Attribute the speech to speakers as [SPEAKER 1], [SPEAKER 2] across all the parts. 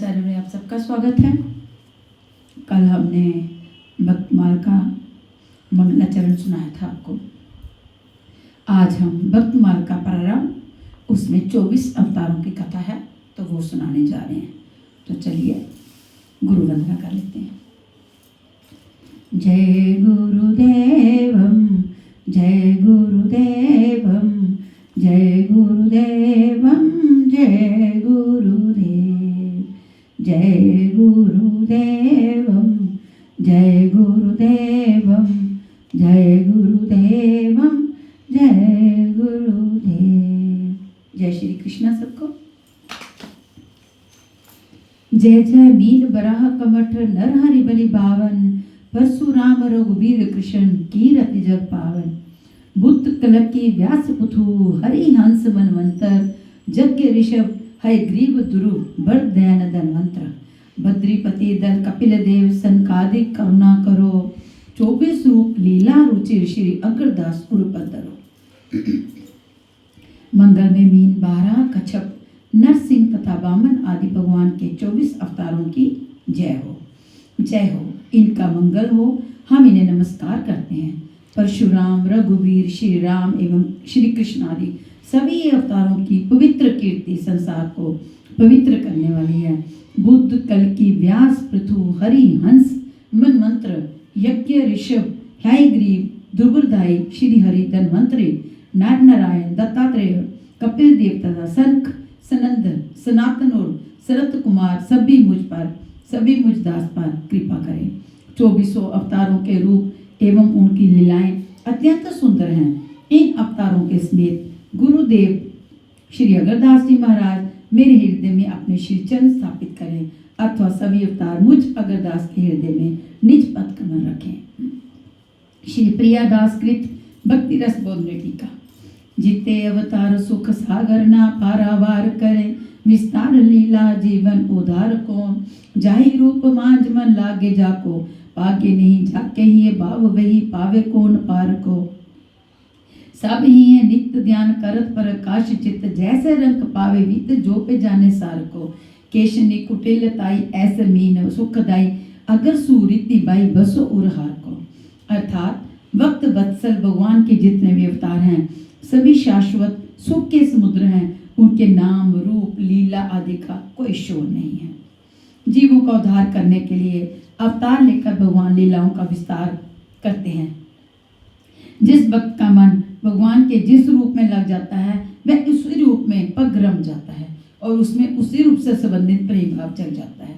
[SPEAKER 1] Channel में आप सबका स्वागत है। कल हमने भक्तमाल का मंगलाचरण सुनाया था आपको। आज हम भक्तमाल का प्रारंभ, उसमें 24 अवतारों की कथा है, तो वो सुनाने जा रहे हैं। तो चलिए गुरु वंदना कर लेते हैं। जय गुरुदेवम, जय गुरुदेवम, जय गुरुदेवम, जय गुरुदेव, जय गुरुदेवम, जय गुरुदेवम, जय गुरुदेवम, जय गुरुदेव। जय श्री कृष्ण सबको। जय जय मीन बराह कमठ नरहरि बलि बावन, परशुराम रघुबीर कृष्ण कीरति जग पावन। बुद्ध कलकी व्यास पुथु हरि हंस मनवंतर, यज्ञ ऋषभ है ग्रीव दुरु बर दयान धनवंतर। बद्रीपति दल कपिल देव सनकादिक करुणा करो, 24 रूप लीला रुचिर श्री अग्रदास उर्पधरो। मंगल में मीन 12 कच्छप नरसिंह तथा वामन आदि भगवान के 24 अवतारों की जय हो, जय हो। इनका मंगल हो, हम इन्हें नमस्कार करते हैं। परशुराम, रघुवीर, श्री राम एवं श्री कृष्ण आदि सभी अवतारों की पवित्र कीर्ति संसार को पवित्र करने वाली है। बुद्ध, कल्कि, व्यास, पृथु, हरि, हंस, मनमंत्र, यज्ञ, ऋषभ, हयग्रीव, दुर्बुदाई, श्री हरि, धन्वंतरि, नार नारायण, दत्तात्रेय, कपिल देव तथा शंख, सनंद, सनातन और शरत कुमार सभी मुझ दास पर कृपा करें। 24 अवतारों के रूप एवं उनकी लीलाएं अत्यंत सुंदर हैं। इन अवतारों के समेत गुरुदेव श्री अगरदास जी महाराज मेरे हृदय में अपने श्री चरण स्थापित करें, अथवा सभी अवतार मुझ अगरदास के हृदय में निज पद कमल रखें। श्री प्रियादास कृत भक्ति रस बोधने टीका। जिते अवतार सुख सागर ना पारावार करें, विस्तार लीला जीवन उधार को। जाहि रूप मांझ मन लागे जाको, पागे नहीं जाके ही भाव वही पावे कौन पार को। सब ही है नित्य ध्यान करत पर काश चित्त, जैसे रंग पावे वित जो पे जाने सार को। केशनी कुटिल ताई ऐसे मीन सुखदाई, अगर सूरीति बाई बसो उरहार को। अर्थात वक्त वत्सल भगवान के जितने भी अवतार हैं सभी शाश्वत सुख के समुद्र हैं। उनके नाम, रूप, लीला आदि का कोई शोर नहीं है। जीवों का उद्धार करने के लिए अवतार लेकर भगवान लीलाओं का विस्तार करते हैं। जिस भक्त का मन भगवान के जिस रूप में लग जाता है वह उसी रूप में पग रम जाता है और उसमें उसी रूप से संबंधित प्रेम भाव जग जाता है।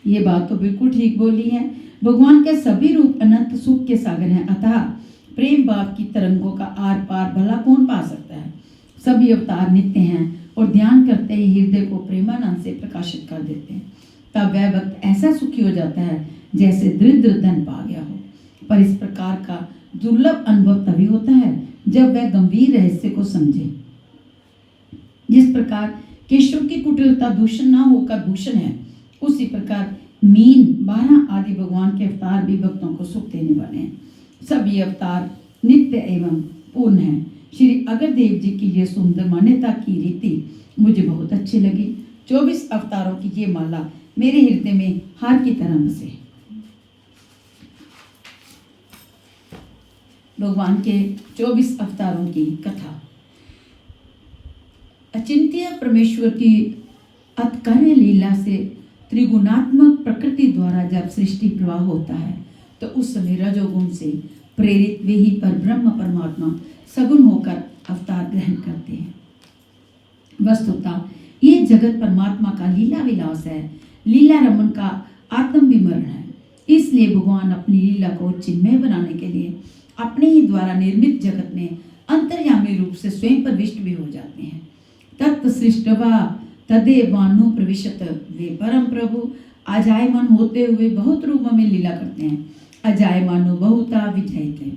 [SPEAKER 1] ये बात तो बिल्कुल ठीक बोली है। भगवान के सभी रूप अनंत सुख के सागर हैं, अतः प्रेम भाव की तरंगों का आर पार भला कौन पा सकता है। सभी अवतार नित्य हैं और ध्यान करते ही हृदय को प्रेमानंद से प्रकाशित कर देते हैं। तब वह भक्त ऐसा सुखी हो जाता है जैसे दरिद्र धन पा गया हो। पर इस प्रकार का दुर्लभ अनुभव तभी होता है जब वह गंभीर रहस्य को समझे। जिस प्रकार केशव की कुटिलता दूषण न होकर भूषण है, उसी प्रकार मीन, 12 आदि भगवान के अवतार भी भक्तों को सुख देने वाले हैं। सभी अवतार नित्य एवं पूर्ण हैं। श्री अगरदेव जी की ये सुंदर मान्यता की रीति मुझे बहुत अच्छी लगी। 24 अवतारों की ये माला मेरे हृदय में हार की तरह बसे। भगवान के 24 अवतारों की कथा। अचिंत्य परमेश्वर की अतकार्य लीला से त्रिगुणात्मक प्रकृति द्वारा जब सृष्टि प्रवाह होता है तो उस समय रजोगुण से प्रेरित वे ही पर ब्रह्म परमात्मा सगुण होकर अवतार ग्रहण करते हैं। वस्तुतः ये जगत परमात्मा का लीला विलास है, लीला रमन का आत्म विमरण है। इसलिए भगवान अपनी लीला को चिन्मय बनाने के लिए अपने ही द्वारा निर्मित जगत में अंतर्यामी रूप से स्वयं प्रविष्ट भी हो जाते हैं। तत् सृष्टवा तदेवानु प्रविशत, वे परम प्रभु अजायमान होते हुए बहुत रूपों में लीला करते हैं। अजायमानो बहुता विजयते।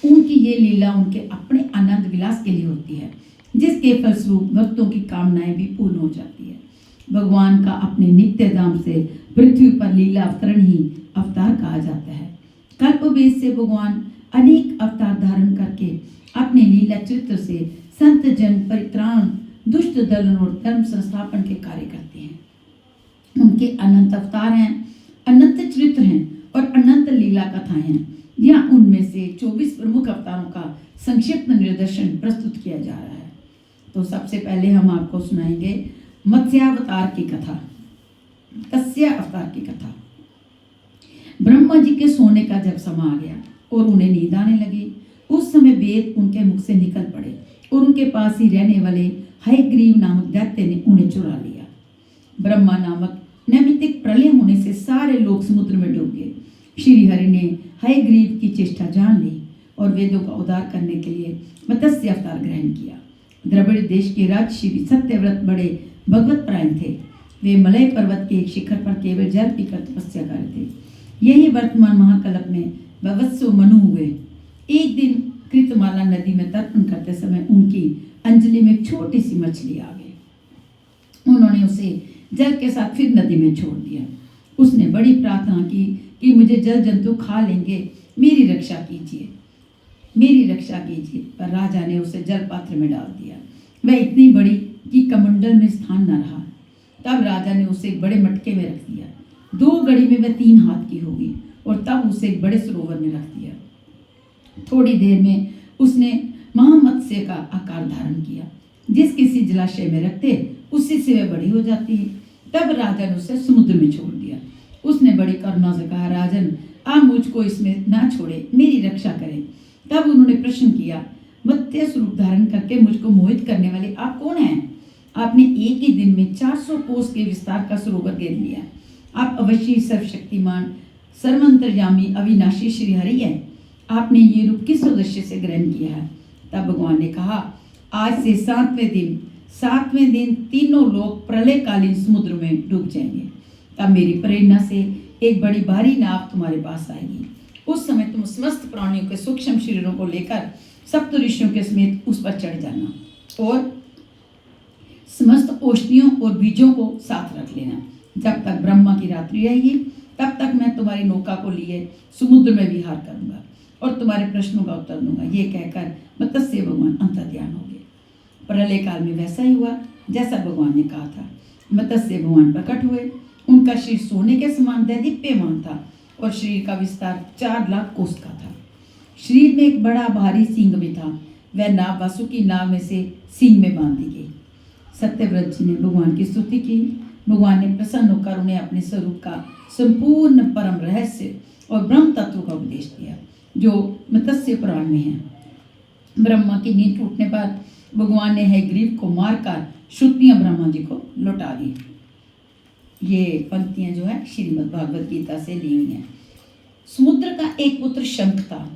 [SPEAKER 1] उनकी ये लीला उनके अपने आनंद विलास के लिए होती है, जिसके फलस्वरूप भक्तों की कामनाएं भी पूर्ण हो जाती है। भगवान का अपने नित्य धाम से पृथ्वी पर लीला अवतरण ही अवतार कहा जाता है। कल्पवेद से भगवान अनेक अवतार धारण करके अपने लीला चित्र से संत जन परित्राण, दुष्ट दलन और धर्म संस्थापन के कार्य करते हैं। उनके अनंत अवतार हैं, अनंत चरित्र हैं और अनंत लीला कथाएं हैं। यहाँ उनमें से 24 प्रमुख अवतारों का संक्षिप्त निर्देशन प्रस्तुत किया जा रहा है। तो सबसे पहले हम आपको सुनाएंगे मत्स्यावतार की कथा, कस्य अवतार की कथा। ब्रह्मा जी के सोने का जब समा आ गया और उन्हें नींद आने लगी, उस समय वेद उनके मुख से निकल पड़े और उनके पास ही रहने वाले हयग्रीव नामक दैत्य ने उन्हें चुरा लिया। ब्रह्मा नामक नैमित्तिक प्रलय होने से सारे लोग समुद्र में डूब गए। श्री हरि ने हयग्रीव की चेष्टा जान ली और वेदों का उद्धार करने के लिए मत्स्य अवतार ग्रहण किया। द्रविड़ देश के राज श्री सत्यव्रत बड़े भगवत परायण थे। वे मलय पर्वत के एक शिखर पर केवल जल पीकर तपस्या कर रहे थे। यही वर्तमान महाकल्प में वत्सो मनु हुए। एक दिन कृतमाला नदी में तर्पण करते समय उनकी अंजलि में एक छोटी सी मछली आ गई। उन्होंने उसे जल के साथ फिर नदी में छोड़ दिया। उसने बड़ी प्रार्थना की कि मुझे जल जंतु खा लेंगे, मेरी रक्षा कीजिए, मेरी रक्षा कीजिए। पर राजा ने उसे जल पात्र में डाल दिया। वह इतनी बड़ी कि कमंडल में स्थान न रहा। तब राजा ने उसे एक बड़े मटके में रख दिया। 2 घड़ी में वह 3 हाथ की होगी और तब उसे एक बड़े सरोवर में रख दिया। थोड़ी देर में उसने महामत्स्य का आकार धारण किया। जिस किसी जलाशय में रखते उसी से वह बड़ी हो जाती है। तब राजा ने उसे समुद्र में छोड़ दिया। उसने बड़ी करुणा से कहा, राजन आप मुझको इसमें ना छोड़े, मेरी रक्षा करें। तब उन्होंने प्रश्न किया, मत्स्य स्वरूप धारण करके मुझको मोहित करने वाले आप कौन हैं? आपने एक ही दिन में 400 कोस के विस्तार का सरोवर घेर लिया। आप अवश्य सर्वशक्तिमान, सर्वंतर्यामी, अविनाशी श्री हरि हैं। आपने ये रूप किस उद्देश्य से ग्रहण किया है? तब भगवान ने कहा, आज से 7वें दिन तीनों लोग प्रलयकालीन समुद्र में डूब जाएंगे। तब मेरी प्रेरणा से एक बड़ी भारी नाव तुम्हारे पास आएगी। उस समय तुम समस्त प्राणियों के सूक्ष्म शरीरों को लेकर सप्त ऋषियों के समेत उस पर चढ़ जाना और समस्त औषधियों और बीजों को साथ रख लेना। जब तक ब्रह्मा की रात्रि रहेगी तब तक मैं तुम्हारी नौका को लिए समुद्र में विहार करूंगा और तुम्हारे प्रश्नों का उत्तर दूंगा। ये कहकर मत्स्य भगवान अंतर्ध्यान हो गए। प्रलय काल में वैसा ही हुआ जैसा भगवान ने कहा था। मत्स्य भगवान प्रकट हुए। उनका शरीर सोने के समान दैदीप्यमान था और शरीर का विस्तार 4 लाख कोस का था। शरीर में एक बड़ा भारी सींग भी था। वह नाव वासुकी नाव में से सींग में बांध दी गई। सत्यव्रत जी ने भगवान की स्तुति की। भगवान ने प्रसन्न होकर उन्हें अपने स्वरूप का संपूर्ण परम रहस्य और ब्रह्म तत्व का उपदेश दिया जो मत्स्य पुराण में है। ब्रह्मा की नींद टूटने पर भगवान ने हयग्रीव को मारकर श्रुतियां ब्रह्मा जी को लौटा दी। ये पंक्तियां जो है श्रीमद् भागवत गीता से ली हुई हैं। समुद्र का एक पुत्र शंख था।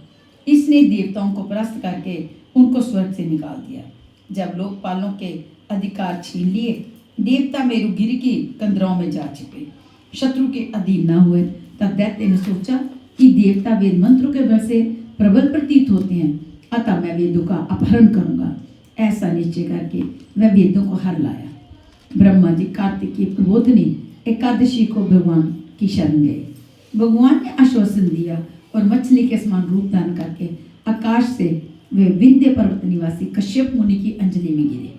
[SPEAKER 1] इसने देवताओं को परास्त करके उनको स्वर्ग से निकाल दिया। जब लोकपालों के अधिकार छीन लिए, देवता मेरुगिरी की कंदराओं में जा छिपे, शत्रु के अधीन न हुए। तब दैत्य ने सोचा कि देवता वेद मंत्रों के बल से प्रबल प्रतीत होते हैं, अतः मैं वेदों का अपहरण करूंगा। ऐसा निश्चय करके वह वेदों को हर लाया। ब्रह्मा जी कार्तिक की प्रबोधनी एकादशी को भगवान की शरण गए। भगवान ने आश्वासन दिया और मछली के समान रूप धारण करके आकाश से वे विंध्य पर्वत निवासी कश्यप मुनि की अंजलि में गिरे।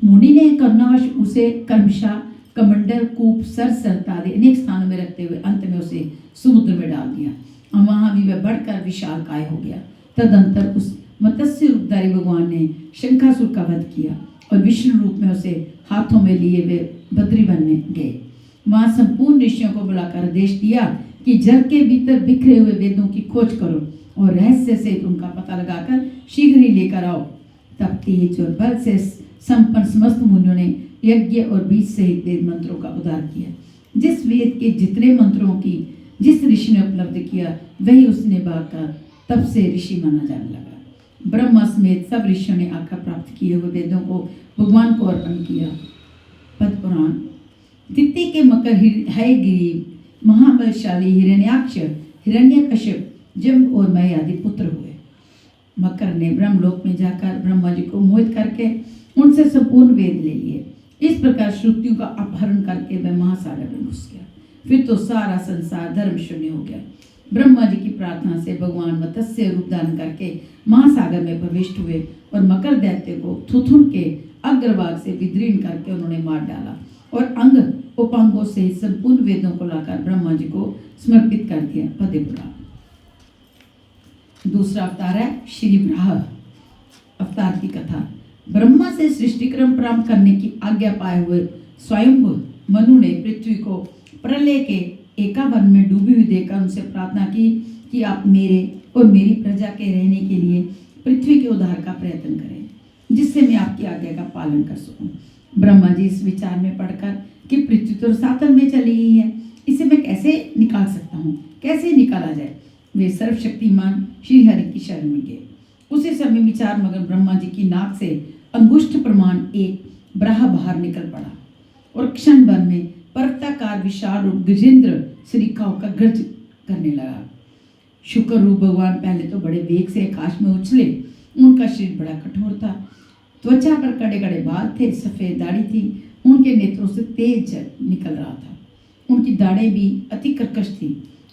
[SPEAKER 1] मुनि ने करुणावश उसे कर्मशा, कमंडल, कूप, सरसर आदि अनेक स्थानों में रखते हुए अंत में उसे समुद्र में डाल दिया और वहां भी वह बढ़कर विशाल काय हो गया। तदंतर उस मत्स्य रूपधारी भगवान ने शंखासुर का वध किया और विष्णु रूप में उसे हाथों में लिए वे बद्रीवन में गए। वहां संपूर्ण ऋषियों को बुलाकर आदेश दिया कि जल के भीतर बिखरे हुए वेदों की खोज करो और रहस्य से उनका पता लगाकर शीघ्र ही लेकर आओ। तब तेज और बल से संपन्न समस्त मुनियों ने यज्ञ और बीज सहित वेद मंत्रों का उद्धार किया। जिस वेद के जितने मंत्रों की जिस ऋषि ने उपलब्ध किया वही उसने बाका, तब से ऋषि माना जाने लगा। ब्रह्मा समेत सब ऋषियों ने आकर प्राप्त किए हुए वेदों को भगवान को अर्पण किया। पद्मपुराण। दित्य के मकर हयग्रीव, महाबलशाली हिरण्याक्ष, हिरण्यकश्यप, जम्ब और मय आदि पुत्र हुए। मकर ने ब्रह्मलोक में जाकर ब्रह्मा जी को मोहित करके उनसे संपूर्ण वेद ले लिए। इस प्रकार श्रुतियों का अपहरण करके वह महासागर में घुस गया। फिर तो सारा संसार धर्म शून्य हो गया। ब्रह्मा जी की प्रार्थना से भगवान मत्स्य रूप धारण करके महासागर में प्रविष्ट हुए और मकर दैत्य को थुथुन के अग्रभाग से विदीर्ण करके उन्होंने मार डाला और अंग उपांगों से संपूर्ण वेदों को लाकर ब्रह्मा जी को समर्पित कर दिया। फतेहपुरा। दूसरा अवतार है श्री वराह अवतार की कथा। ब्रह्मा से सृष्टि क्रम प्राप्त करने की आज्ञा पाए हुए स्वयंभू मनु ने पृथ्वी को प्रलय के एकावन में डूबी हुई देखकर उनसे प्रार्थना की कि आप मेरे और मेरी प्रजा के रहने के लिए पृथ्वी के उद्धार का प्रयत्न करें, जिससे मैं आपकी आज्ञा का पालन कर सकूं। ब्रह्मा जी इस विचार में पड़कर कि पृथ्वी तो सातन में चली ही है, इसे मैं कैसे निकाल सकता हूँ, कैसे निकाला जाए, वे सर्वशक्तिमान श्री हरि की शरण में गए। उसी समय विचार मगन ब्रह्मा जी की नाक से अंगुष्ठ प्रमाण एक ब्राह बाहर निकल पड़ा और क्षण भर में पर्वताकार विशाल रूप गजेंद्र श्रीकाओं का गर्ज करने लगा। शुक्र रूप भगवान पहले तो बड़े वेग से आकाश में उछले। उनका शरीर बड़ा कठोर था, त्वचा पर कड़े कड़े बाल थे, सफेद दाढ़ी थी, उनके नेत्रों से तेज निकल रहा था, उनकी दाढ़ें भी अति कर्कश थी।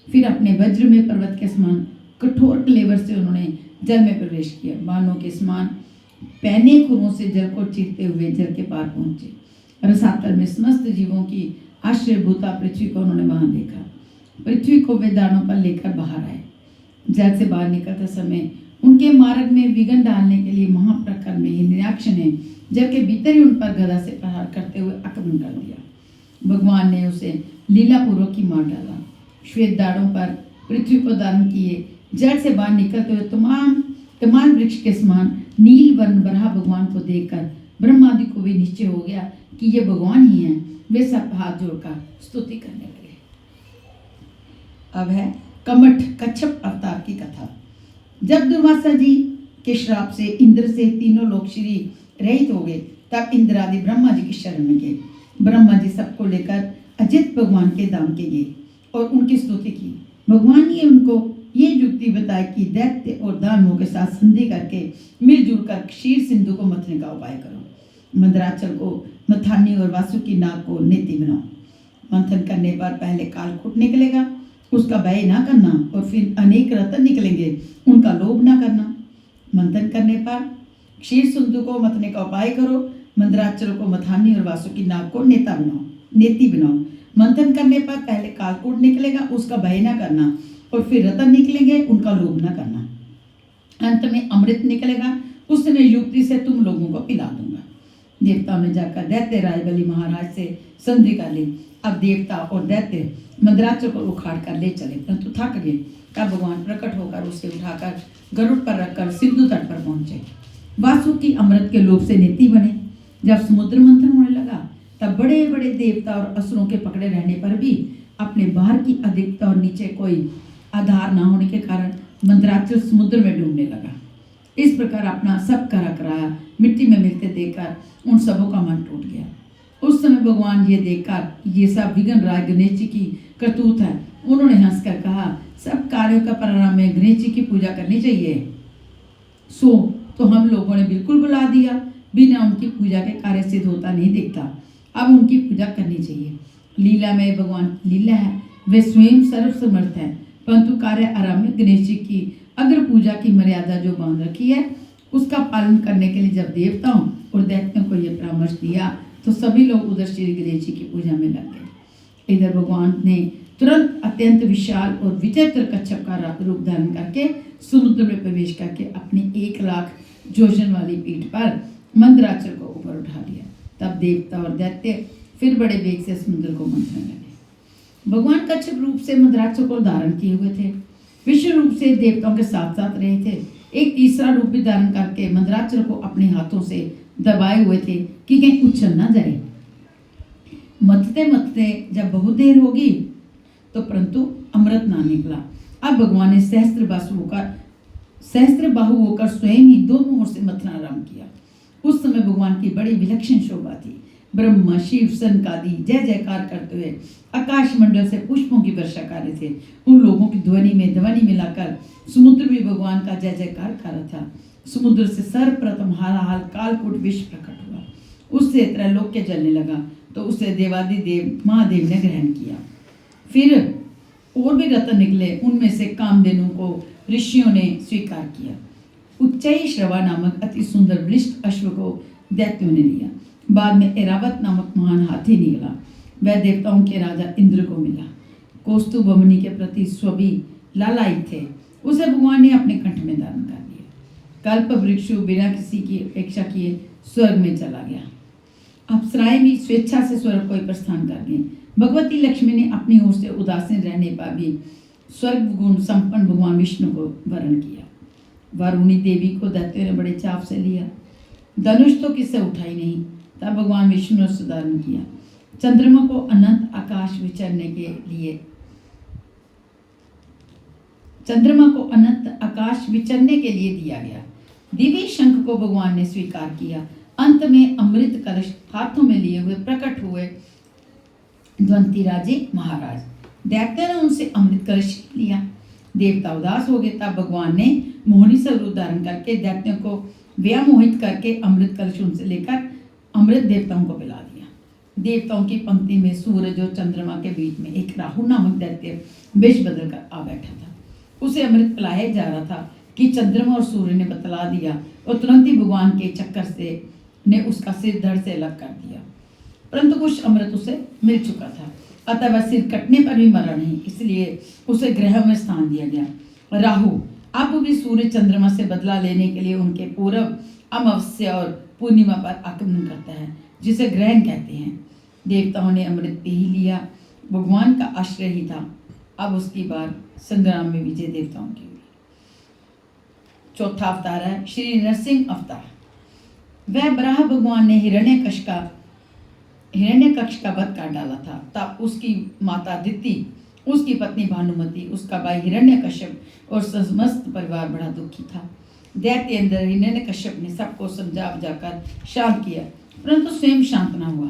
[SPEAKER 1] फिर अपने वज्र में पर्वत के समान कठोर क्लेवर से उन्होंने जल में प्रवेश किया। बाणों के समान पहने खुरों से जल को चीरते हुए जल के पार पहुंचे। रसातल में समस्त जीवों की आश्रयभूता पृथ्वी को उन्होंने वहां देखा। पृथ्वी को वे दानों पर लेकर बाहर आए। जल से बाहर निकलते समय उनके मार्ग में विघ्न डालने के लिए महाप्रकर में हिरण्याक्ष ने जल के भीतर ही उन पर गदा से प्रहार करते हुए आक्रमण कर दिया। भगवान ने उसे लीलापूर्वक ही मार डाला। श्वेत दाढ़ों पर पृथ्वी को धारण किए जल से बाहर निकलते हुए तमाम वृक्ष के समान नील वर्ण बरहा भगवान को देखकर ब्रह्मादि को भी निश्चय हो गया कि ये भगवान ही हैं। वे सब हाथ जोड़कर स्तुति करने लगे। अब है कमठ कच्छप अवतार की कथा। जब दुर्वासा जी के श्राप से इंद्र से तीनों लोग श्री रहित हो गए, तब इंद्र आदि ब्रह्मा जी की शरण में गए। ब्रह्मा जी सबको लेकर अजित भगवान के धाम के गए और उनकी स्तुति की। भगवान ने उनको ये युक्ति बताई कि दैत्य और दानवों के साथ संधि करके मिलजुल कर क्षीर सिंधु को मथने का उपाय करो। मंदराचल को मथानी और वासुकी नाग को नेति बनाओ। मंथन करने पर पहले कालकूट निकलेगा, उसका व्यय ना करना, और फिर अनेक रत्न निकलेंगे, उनका लोभ ना करना। मंथन करने पर क्षीर सिंधु को मथने का उपाय करो। मंदराचल को मथानी और वासुकी नाग को नेति बनाओ। मंथन करने पर पहले कालकूट निकलेगा, उसका भय ना करना, और फिर रतन निकलेंगे, उनका लोभ न करना। अंत में अमृत निकलेगा, उस समय युक्ति से तुम लोगों को पिला दूंगा। देवताओं ने जाकर दैत्य राय बलि महाराज से संधि कर ली। अब देवता और दैत्य मंदराचल को उखाड़ कर ले चले, परंतु थक गए। तब भगवान प्रकट होकर उसे उठाकर गरुड़ पर रखकर सिंधु तट पर पहुंचे। वासुकी अमृत के लोभ से नेति बने। जब समुद्र मंथन होने लगा, तब बड़े बड़े देवता और असुरों के पकड़े रहने पर भी अपने बाहर की अधिकता और नीचे कोई आधार न होने के कारण मंदराचल समुद्र में डूबने लगा। इस प्रकार अपना सब कराया मिट्टी में मिलते देखकर उन सबों का मन टूट गया। उस समय भगवान ये देखकर ये सब विघ्न राय गणेश जी की करतूत है, उन्होंने हंसकर कहा, सब कार्यों का परिणाम में गणेश जी की पूजा करनी चाहिए। सो तो हम लोगों ने बिल्कुल बुला दिया, बिना उनकी पूजा के कार्य सिद्ध होता नहीं दिखता। अब उनकी पूजा करनी चाहिए। लीला में भगवान लीला है, वे स्वयं सर्वसमर्थ है, परंतु कार्य आरंभ में गणेश जी की अग्र पूजा की मर्यादा जो बांध रखी है, उसका पालन करने के लिए जब देवताओं और दैत्यों को यह परामर्श दिया, तो सभी लोग उधर श्री गणेश जी की पूजा में लग गए। इधर भगवान ने तुरंत अत्यंत विशाल और विचित्र कच्छप का रूप धारण करके समुद्र में प्रवेश करके अपनी 1 लाख जोजन वाली पीठ पर मंदराचल को ऊपर उठा लिया। तब देवता और दैत्य फिर बड़े वेग से समुद्र को मंथने लगे। भगवान कच्छप रूप से मंदराचल को धारण किए हुए थे, विश्व रूप से देवताओं के साथ साथ रहे थे। एक तीसरा रूप भी धारण करके मंदराचल को अपने हाथों से दबाए हुए थे कि कहीं उछल ना जाए। मथते मथते जब बहुत देर होगी तो परंतु अमृत ना निकला। अब भगवान ने सहस्त्र बाहु होकर स्वयं ही दोनों ओर से मथना आरंभ किया। उस समय भगवान की बड़ी विलक्षण शोभा थी। ब्रह्मा शिव सनकादि जय जयकार करते हुए आकाश मंडल से पुष्पों की वर्षा कर रहे थे। उन लोगों की ध्वनि में मिलाकर समुद्र भी भगवान का जय जयकार कर रहा था। समुद्र से सर्वप्रथम हालाहाल कालकूट विष प्रकट हुआ, उससे त्रैलोक्य जलने लगा, तो उसे देवादिदेव महादेव ने ग्रहण किया। फिर और भी रत्न निकले, उनमें से कामधेनु को ऋषियों ने स्वीकार किया। उच्चई श्रवा नामक अति सुंदर वृष्ट अश्व को दैत्यों ने लिया। बाद में एरावत नामक महान हाथी निकला, वह देवताओं के राजा इंद्र को मिला। कौस्तुभ मुनि के प्रति स्वभी लालायित थे, उसे भगवान ने अपने कंठ में धारण कर लिया। कल्प वृक्षु बिना किसी की अपेक्षा किए स्वर्ग में चला गया। अप्सराएं भी स्वेच्छा से स्वर्ग को प्रस्थान कर गई। भगवती लक्ष्मी ने अपनी ओर से उदासीन रहने पर भी स्वर्ग गुण संपन्न भगवान विष्णु को वरण किया। वारुणी देवी को दैत्यों ने बड़े चाव से लिया। धनुष तो किससे उठाई नहीं, तब भगवान विष्णु ने सुधारण किया। चंद्रमा को अनंत आकाश विचरने के लिए दिया गया। दिव्य शंख को भगवान ने स्वीकार किया। अंत में अमृत कलश हाथों में लिए हुए प्रकट हुए ध्वंती राजे महाराज। दैत्य ने उनसे अमृत कलश लिया। देवता उदास हो गए, तब भगवान ने मोहिनी स्वरूप धारण करके दैत्यों को व्यामोहित करके अमृत कलश उनसे लेकर अमृत देवताओं को पिला दिया। देवताओं की पंक्ति में सूरज और चंद्रमा के बीच में एक राहु नामक दैत्य वेश बदल कर आ बैठा था। उसे अमृत पिलाया जा रहा था कि चंद्रमा और सूर्य ने बतला दिया और तुरंत ही भगवान के चक्कर से ने उसका सिर धड़ से अलग कर दिया, परंतु कुछ अमृत उसे मिल चुका था, अतः वह सिर कटने पर भी मरा नहीं, इसलिए उसे ग्रह में स्थान दिया गया। राहु अब भी सूर्य चंद्रमा से बदला लेने के लिए उनके पूर्व अमावस्या और पूर्णिमा पर आक्रमण करता है, जिसे ग्रहण कहते हैं। देवताओं ने अमृत पी ही लिया, भगवान का आश्रय ही था। अब उसकी बार संग्राम में विजय देवताओं की हुई। चौथा अवतार है श्री नरसिंह अवतार। वह बराह भगवान ने हिरण्यकक्ष का वध कर डाला था। तब उसकी माता दिति, उसकी पत्नी भानुमति, उसका भाई हिरण्यकश्यप और समस्त परिवार बड़ा दुखी था। दैत्य इंद्र हिरण्यकश्यप ने सबको समझा बुझाकर शांत किया, परंतु स्वयं शांत न हुआ।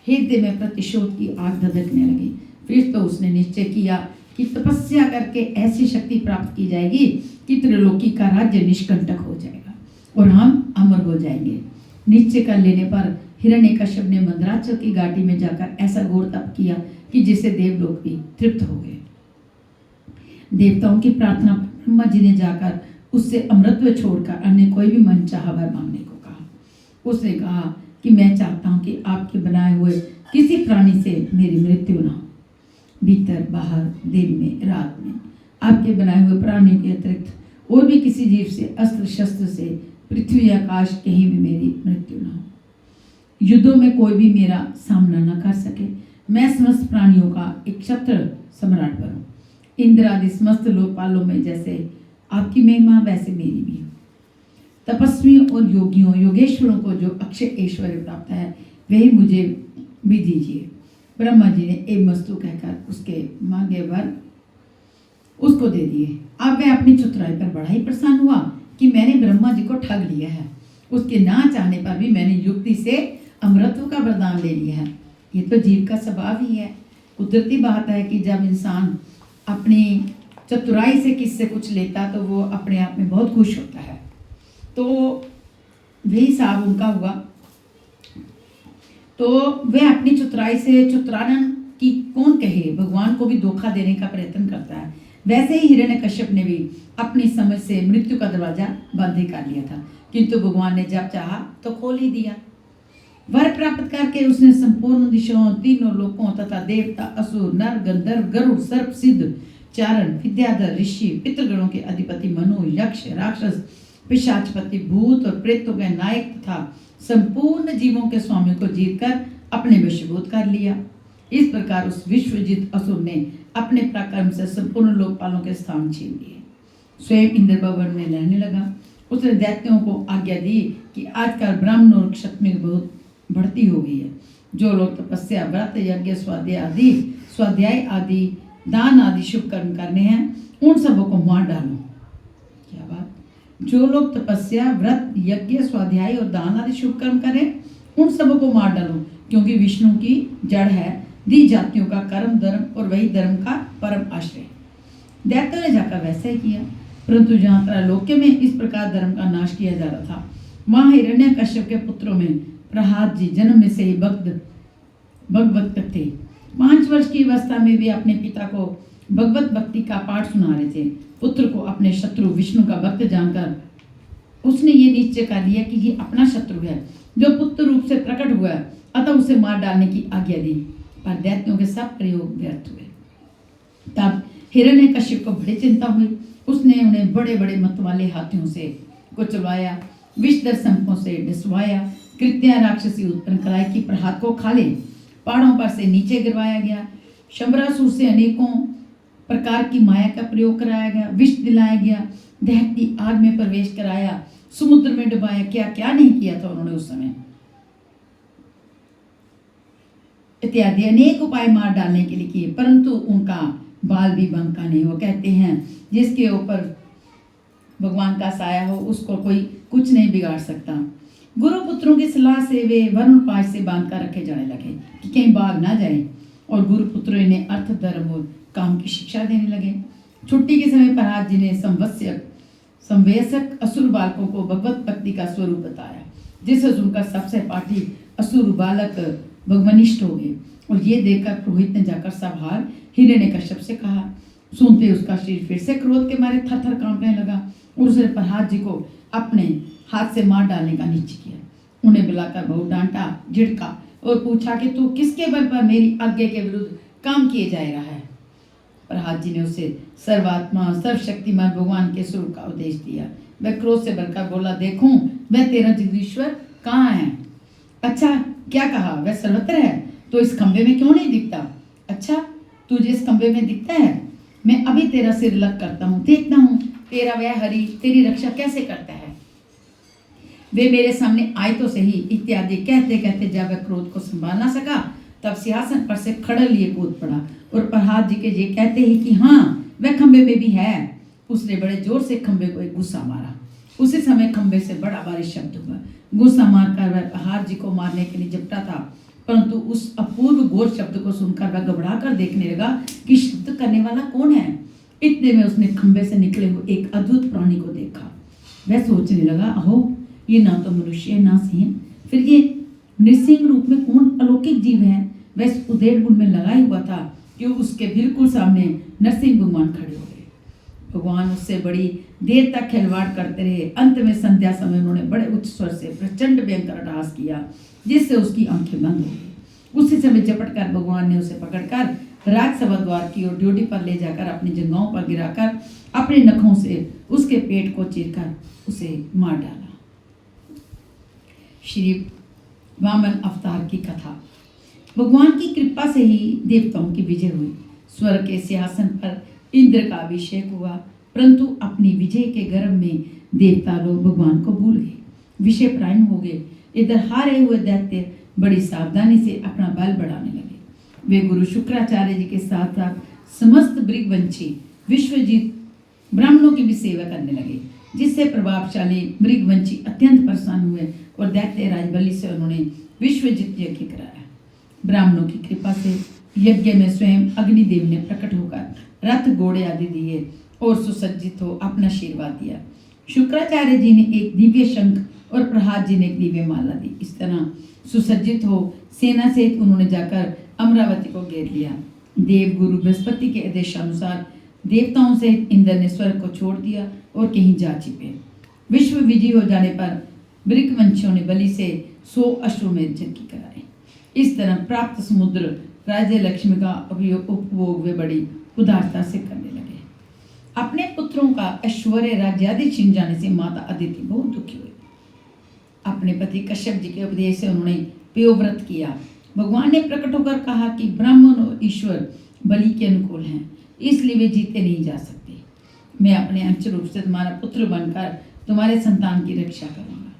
[SPEAKER 1] हृदय में प्रतिशोध की आग धधकने लगी। फिर तो उसने निश्चय किया कि तपस्या करके ऐसी शक्ति प्राप्त की जाएगी कि त्रिलोकी का राज्य निष्कंटक हो जाएगा और हम अमर हो जाएंगे। निश्चय कर लेने पर हिरण्यकश्यप ने मंदराचल की घाटी में जाकर ऐसा घोर तप किया कि जिससे देवलोक भी तृप्त हो गए। देवताओं की प्रार्थना पर ब्रह्मा जी ने जाकर उससे अमृतत्व छोड़कर अन्य कोई भी मनचाहा वर मांगने को कहा। उसने कहा कि मैं चाहता हूँ कि आपके बनाए हुए किसी प्राणी से मेरी मृत्यु न हो। भीतर बाहर, दिन में रात में, आपके बनाए हुए प्राणियों के अतिरिक्त और भी किसी जीव से, अस्त्र शस्त्र से, पृथ्वी आकाश कहीं भी मेरी मृत्यु न हो। युद्धों में कोई भी मेरा सामना न कर सके। मैं समस्त प्राणियों का एक क्षत्र सम्राट बनूं। इंद्र आदि समस्त लोकपालों में जैसे आपकी महिमा वैसे मेरी भी हो। तपस्वियों और योगियों योगेश्वरों को जो अक्षय ऐश्वर्य प्राप्त है वही मुझे भी दीजिए। ब्रह्मा जी ने एक मस्तु कहकर उसके मांगे वर उसको दे दिए। अब वह अपनी चतुराई पर बड़ा ही प्रसन्न हुआ कि मैंने ब्रह्मा जी को ठग लिया है। उसके ना चाहने पर भी मैंने युक्ति से अमृतत्व का वरदान ले लिया है। ये तो जीव का स्वभाव ही है। कुदरती बात है कि जब इंसान अपनी चतुराई से किससे कुछ लेता तो वो अपने आप में बहुत खुश होता है। तो वही साहब उनका हुआ, तो वह अपनी चतुराई से चतुरानन की कौन कहे, भगवान को भी धोखा देने का प्रयत्न करता है। वैसे ही हिरण्यकश्यप ने भी अपनी समझ से मृत्यु का दरवाजा बंद ही कर लिया था, किंतु भगवान ने जब चाहा तो खोल ही दिया। वर प्राप्त करके उसने संपूर्ण दिशाओं, तीनों लोकों तथा देवता, असुर, नर, गंधर्व, गरुड़, सर्प, सिद्ध, चारण, विद्याधर, ऋषि, पितृगणों के अधिपति मनु, यक्ष, राक्षस, पिशाचपति, भूत और प्रेतों के नायक तथा संपूर्ण जीवों के स्वामी को जीतकर अपने वशीभूत कर लिया। इस प्रकार उस विश्वजित असुर ने अपने पराक्रम से संपूर्ण लोकपालों के स्थान छीन लिए। स्वयं इंद्र भवन में रहने लगा। उसने दैत्यों को आज्ञा दी कि आजकल ब्राह्मण और क्षत्रिय बहुत बढ़ती हो गई है। जो लोग तपस्या, व्रत, यज्ञ, स्वाध्याय आदि, दान आदि शुभ कर्म करने हैं, उन सबों को मार डालो। क्या बात! जो लोग तपस्या, व्रत, यज्ञ, स्वाध्याय और दान आदि शुभ कर्म करें, उन सबों को मार डालो, क्योंकि विष्णु की जड़ है दी जातियों का कर्म धर्म और वही धर्म का परम आश्रय। दैत्यों ने जाकर वैसे ही किया, परंतु जहाँ त्रैलोक्य में इस प्रकार धर्म का नाश किया जा रहा था, वहाँ हिरण्यकश्यप के पुत्रों में प्रहलाद जी जन्म में से ही भगवत थे। 5 वर्ष की अवस्था में भी अपने पिता को भगवत भक्ति का पाठ सुना रहे थे। पुत्र को अपने शत्रु विष्णु का भक्त जानकर उसने ये निश्चय कर लिया कि ये अपना शत्रु है जो पुत्र रूप से प्रकट हुआ, अतः उसे मार डालने की आज्ञा दी, पर दैत्यों के सब प्रयोग व्यर्थ हुए। तब हिरण्यकश्यप को बड़ी चिंता हुई। उसने उन्हें बड़े बड़े मत वाले हाथियों से कुचलवाया, विषधर संपों से डसवाया, कृत्या राक्षसी उत्पन्न कराई कि प्रहात को खा ले। पहाड़ों पर से नीचे गिरवाया गया, शंबरासुर से अनेकों प्रकार की माया का प्रयोग कराया गया, विष दिलाया गया, दहकती आग में प्रवेश कराया, समुद्र में डुबाया। क्या क्या नहीं किया था उन्होंने उस समय, इत्यादि अनेक उपाय मार डालने के लिए किए, परंतु उनका बाल भी बंका नहीं। वो कहते हैं जिसके ऊपर भगवान का साया हो उसको कोई कुछ नहीं बिगाड़ सकता। गुरु पुत्रों की सलाह से वे वरुण पाश से बांध कर रखे जाने लगे कि कहीं भाग ना जाए, और गुरु पुत्रों इन्हें अर्थ धर्म और काम की शिक्षा देने लगे। छुट्टी के समय प्रहलाद जी ने संवयसक असुर बालकों को भगवत भक्ति का स्वरूप बताया, जिससे उनका सबसे पाठी असुर बालक भगवनिष्ठ हो गए। और ये देखकर पुरोहित ने जाकर सब हाल हिरण्यकश्यप से कहा। सुनते उसका शरीर फिर से क्रोध के मारे थर थर कांपने लगा, और उसने प्रहलाद जी को अपने हाथ से मार डालने का निश्चय किया। उन्हें बुलाकर बहुत डांटा, झिड़का और पूछा कि तू किसके बल पर मेरी आज्ञा के विरुद्ध काम किए जा रहा है। प्रहलाद जी ने उसे सर्वात्मा सर्वशक्तिमान भगवान के स्वरूप का उपदेश दिया। वह क्रोध से भरकर बोला, देखूं वह तेरा जगदीश्वर कहाँ है? अच्छा क्या कहा, वह सर्वत्र है तो इस खंबे में क्यों नहीं दिखता? अच्छा तुझे इस खंबे में दिखता है? मैं अभी तेरा सिर लग करता हूँ, देखता हूँ तेरा वह हरि तेरी रक्षा कैसे करता है। वे मेरे सामने आए तो सही, इत्यादि कहते कहते जब वह क्रोध को संभाल ना सका, तब सिंहासन पर से खड़े लिए कूद पड़ा, और प्रहलाद जी के ये कहते ही कि हाँ वह खंबे में भी है, उसने बड़े जोर से खंबे को एक गुस्सा मारा। उसी समय खंबे से बड़ा भारी शब्द हुआ। गुस्सा मारकर वह प्रहलाद जी को मारने के लिए झपटा था, परंतु उस अपूर्व घोर शब्द को सुनकर वह घबरा कर देखने लगा कि शब्द करने वाला कौन है। इतने में उसने खंबे से निकले हुए एक अद्भुत प्राणी को देखा। वह सोचने लगा, अहो ये ना तो मनुष्य ना सिंह, फिर ये नृसिंह रूप में कौन अलौकिक जीव है। वह उदेड़ बुन में लगा हुआ था कि उसके बिल्कुल सामने नरसिंह भगवान खड़े हो गए। भगवान उससे बड़ी देर तक खिलवाड़ करते रहे। अंत में संध्या समय उन्होंने बड़े उच्च स्वर से प्रचंड भयंकर अट्टहास किया, जिससे उसकी आंखें बंद हो गई। उसी समय झपट कर भगवान ने उसे पकड़कर राजसभा द्वार की ओर ड्यूटी पर ले जाकर अपनी जंघाओं पर गिराकर अपने नखों से उसके पेट को चीरकर उसे मार डाला। श्री वामन अवतार की कथा। भगवान की कृपा से ही देवताओं की विजय हुई। स्वर्ग के सिंहासन पर इंद्र का अभिषेक हुआ, परंतु अपनी विजय के गर्व में देवता लोग भगवान को भूल गए, विषय प्राण हो गए। इधर हारे हुए दैत्य बड़ी सावधानी से अपना बल बढ़ाने लगे। वे गुरु शुक्राचार्य जी के साथ साथ समस्त मृगवंशी विश्वजीत ब्राह्मणों की भी सेवा करने लगे, जिससे प्रभावशाली मृगवंशी अत्यंत प्रसन्न हुए और दैत्य राजबलि से उन्होंने विश्वजीत यज्ञ कराया। ब्राह्मणों की कृपा से यज्ञ में स्वयं अग्निदेव ने प्रकट होकर रथ घोड़े आदि दिए और सुसज्जित हो अपना आशीर्वाद दिया। शुक्राचार्य जी ने एक दिव्य शंख और प्रहलाद जी ने एक दिव्य माला दी। इस तरह सुसज्जित हो सेना सहित उन्होंने जाकर अमरावती को घेर लिया। देव गुरु बृहस्पति के आदेशानुसार देवताओं सहित इंद्र ने स्वर्ग को छोड़ दिया और कहीं जा छिपे। विश्व विजय हो जाने पर मृगवंशियों ने बलि से 100 अश्वमेध यज्ञ कराए। इस तरह प्राप्त समुद्र राज्य लक्ष्मी का उपभोग वे बड़ी उदारता से करने लगे। अपने पुत्रों का ऐश्वर्य राज्यादि छिन जाने से माता अदिति बहुत दुखी हुई। अपने पति कश्यप जी के उपदेश से उन्होंने पयोव्रत किया। भगवान ने प्रकट होकर कहा कि ब्राह्मण और ईश्वर बलि के अनुकूल हैं, इसलिए वे जीते नहीं जा सकते। मैं अपने अंश रूप से तुम्हारा पुत्र बनकर तुम्हारे संतान की रक्षा करूंगा।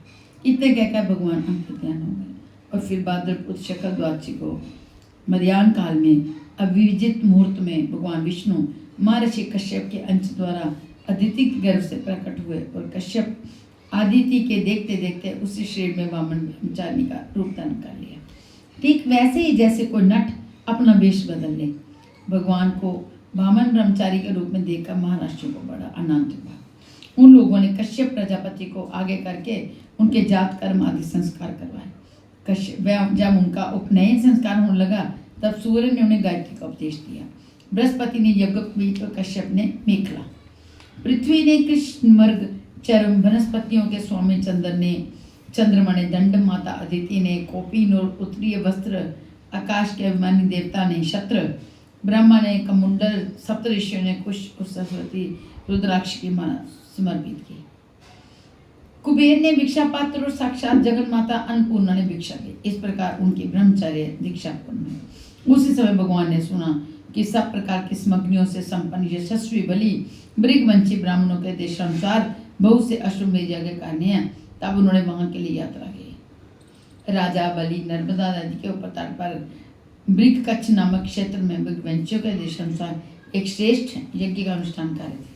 [SPEAKER 1] इतने कहकर भगवान अंतर्ध्यान हो गए। और फिर भाद्रपद शुक्ल द्वादशी को मध्याह्न काल में अविजित मुहूर्त में भगवान विष्णु महर्षि कश्यप के अंश द्वारा अदिति के गर्भ से प्रकट हुए, और कश्यप आदिति के देखते देखते उसी शरीर में वामन ब्रह्मचारी का रूप धारण कर लिया। ठीक वैसे ही जैसे कोई नट अपना वेश बदल ले। भगवान को वामन ब्रह्मचारी के रूप में देखकर महाराष्ट्र को बड़ा आनंद हुआ। उन लोगों ने कश्यप प्रजापति को आगे करके उनके जात कर्म आदि संस्कार करवाए। कश्यप जब उनका उपनयन संस्कार होने लगा, तब सूर्य ने उन्हें गायत्री का उपदेश दिया। बृहस्पति ने यज्ञोपवीत और कश्यप ने मेखला। पृथ्वी ने कृष्ण मर्ग चरम, वनस्पतियों के स्वामी चंद्र ने चंद्रमा ने दंड, माता अदिति ने कौपीन और उत्तरीय वस्त्र, आकाश के अभिमानी देवता ने छत्र, ब्रह्मा ने कमुंडल, सप्तऋषियों ने कुश और सरस्वती रुद्राक्ष की माला समर्पित की। कुबेर ने भिक्षा पात्र और साक्षात जगन माता अन्नपूर्णा ने भिक्षा दी। इस प्रकार उनकी ब्रह्मचर्य दीक्षा पूर्ण हुई। उसी समय भगवान ने सुना कि सब प्रकार की सामग्रियों से संपन्न यशस्वी बलि मृगवंशी ब्राह्मणों के देशानुसार बहुत से अश्वमेध यज्ञ करने हैं। तब उन्होंने वहां के लिए यात्रा की। राजा बलि नर्मदा नदी के ऊपर तट पर मृग कच्छ नामक क्षेत्र में मृगवंशियों के देशानुसार एक श्रेष्ठ यज्ञ का अनुष्ठान कर रहे थे।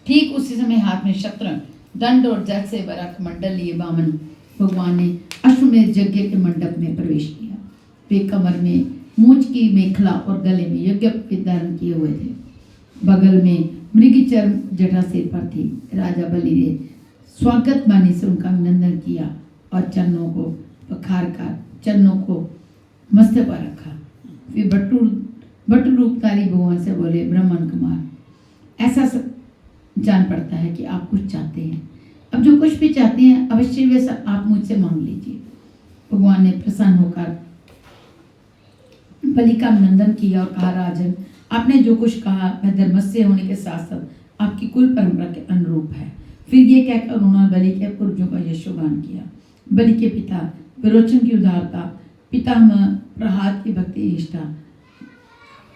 [SPEAKER 1] ठीक उसी समय हाथ में शस्त्र, दंड और जल से भरा कमंडल लिए वामन भगवान ने अश्वमेध यज्ञ के मंडप में प्रवेश किया। वे कमर में मूंछ की मेखला और गले में यज्ञ धारण किए हुए थे। बगल में मृगी चर्म जटा सिर पर थी। राजा बलि ने स्वागत वाणी से उनका अभिनंदन किया और चरणों को पखार कर चरणों को मस्तक पर रखा। फिर बटु रूपधारी भगवान से बोले, ब्राह्मण कुमार, ऐसा जान पड़ता है कि आप कुछ चाहते हैं। अब जो कुछ भी चाहते हैं अवश्य वे सब आप मुझसे मांग लीजिए। भगवान ने प्रसन्न होकर बलि का अभिनंदन किया और कहा, राजन, आपने जो कुछ कहा वह धर्मस्य होने के साथ साथ आपकी कुल परंपरा के अनुरूप है। फिर ये कहकर उन्होंने बलि के पूर्वजों का यशोगान किया। बलि के पिता विरोचन की उदारता, पितामह प्रहलाद की भक्ति निष्ठा,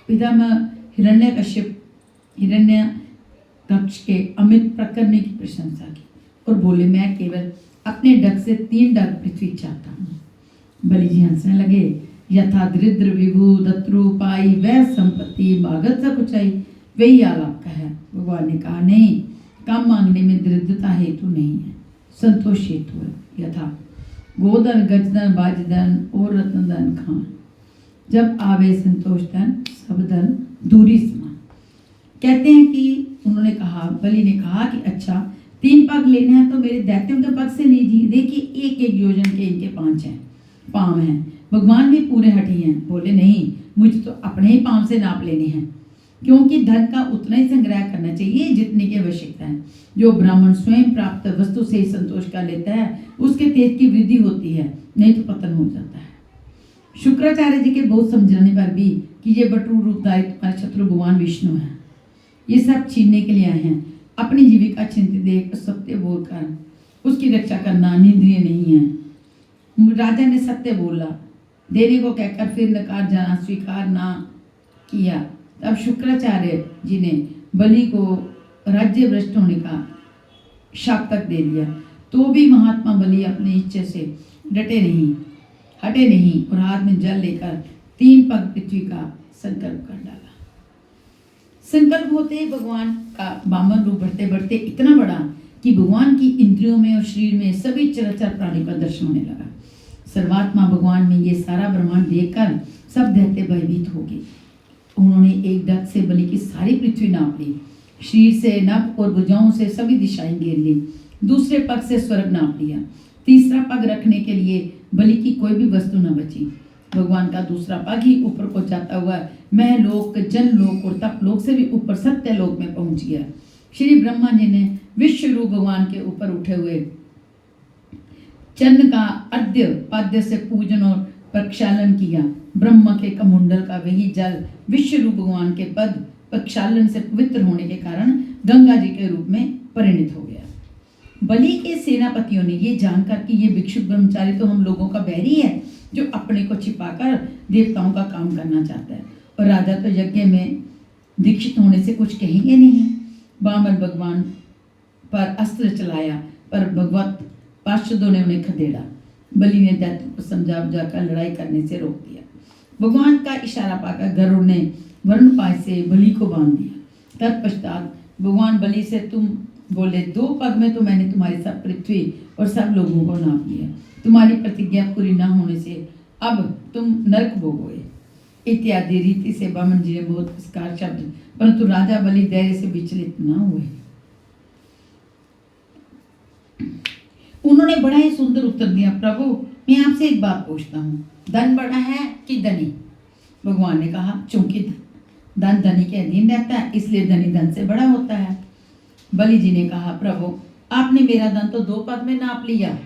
[SPEAKER 1] पितामह हिरण्यकश्यप के अमित प्रकर्म की प्रशंसा की और बोले, मैं केवल अपने डग से 3 डग पृथ्वी चाहता हूँ। बलि जी हंसने लगे। यथा दरिद्र विभु दत्रु पाई वह संपत्ति मागत सा कुचाई, वही आलाप का है। भगवान ने कहा, नहीं, काम मांगने में दरिद्रता हेतु नहीं है, संतोष हेतु है। यथा गोधन गजधन बाजधन और रत्नधन खान, जब आवे संतोष धन सब धन दूरी समान। कहते हैं कि उन्होंने कहा, बलि ने कहा कि अच्छा, 3 पग लेने हैं तो मेरे दैत्यों के पग से लीजिए। देखिए 1-1 योजन के इनके 5 हैं, पाँव हैं। भगवान भी पूरे हठी हैं। बोले, नहीं, मुझे तो अपने ही पाँव से नाप लेने हैं, क्योंकि धन का उतना ही संग्रह करना चाहिए जितने की आवश्यकता है। जो ब्राह्मण स्वयं प्राप्त वस्तु से ही संतोष कर लेता है उसके तेज की वृद्धि होती है, नहीं तो पतन हो जाता है। शुक्राचार्य जी के बहुत समझाने पर भी कि ये बटू रूपधारी तुम्हारे शत्रु भगवान विष्णु हैं, ये सब छीनने के लिए आए हैं। अपनी जीविका चिंतित देख सत्य बोलकर उसकी रक्षा करना निंदनीय नहीं है। राजा ने सत्य बोला, देने को कहकर फिर नकार जाना स्वीकार ना किया। तब शुक्राचार्य जी ने बलि को राज्य भ्रष्ट होने का शाप तक दे दिया। तो भी महात्मा बलि अपनी इच्छा से हटे नहीं और हाथ में जल लेकर 3 पग पृथ्वी का संकल्प कर डाला। संकल्प होते ही भगवान का वामन रूप बढ़ते बढ़ते इतना बड़ा कि भगवान की इंद्रियों में और शरीर में सभी चराचर प्राणी का दर्शन होने लगा। सर्वात्मा भगवान में ये सारा ब्रह्मांड देखकर सब दैत्य भयभीत हो गए। उन्होंने एक डग से बलि की सारी पृथ्वी नाप ली, शरीर से नभ और भुजाओं से सभी दिशाएं घेर ली। दूसरे पग से स्वर्ग नाप लिया। तीसरा पग रखने के लिए बलि की कोई भी वस्तु न बची। भगवान का दूसरा पग ही ऊपर को जाता हुआ महलोक, जनलोक और तपलोक से भी ऊपर सत्यलोक में पहुंच गया। श्री ब्रह्मा जी ने विश्व रूप भगवान के ऊपर उठे हुए चरण का अर्घ्य पाद्य से पूजन और प्रक्षालन किया। ब्रह्म के कमुंडल का वही जल विश्व रूप भगवान के पद प्रक्षालन से पवित्र होने के कारण गंगा जी के रूप में परिणित हो गया। बलि के सेनापतियों ने ये जानकर कि ये भिक्षुक ब्रह्मचारी तो हम लोगों का बैरी है, जो अपने को छिपाकर देवताओं का काम करना चाहता है, और राजा तो यज्ञ में दीक्षित होने से कुछ कहेंगे नहीं। वामन भगवान पर अस्त्र चलाया, पर भगवत पार्षदों ने उन्हें खदेड़ा। बलि ने दैत्य को समझा बुझाकर लड़ाई करने से रोक दिया। भगवान का इशारा पाकर गरुड़ ने वरुणपाय से बलि को बांध दिया। तत्पश्चात भगवान बलि से, तुम बोले, 2 पग में तो मैंने तुम्हारी सब पृथ्वी और सब लोगों को नाप लिया। तुम्हारी प्रतिज्ञा पूरी न होने से अब तुम नरक भोगोगे। इत्यादि रीति से वामन जी ने बहुत पुरस्कार शब्द, परंतु राजा बलि धैर्य से विचलित न हुए। उन्होंने बड़ा ही सुंदर उत्तर दिया, प्रभु मैं आपसे एक बात पूछता हूँ, धन बड़ा है कि धनी? भगवान ने कहा, चूंकि धन धनी के अधीन रहता है इसलिए धनी धन से बड़ा होता है। बलि जी ने कहा, प्रभु आपने मेरा धन तो 2 पग में नाप लिया,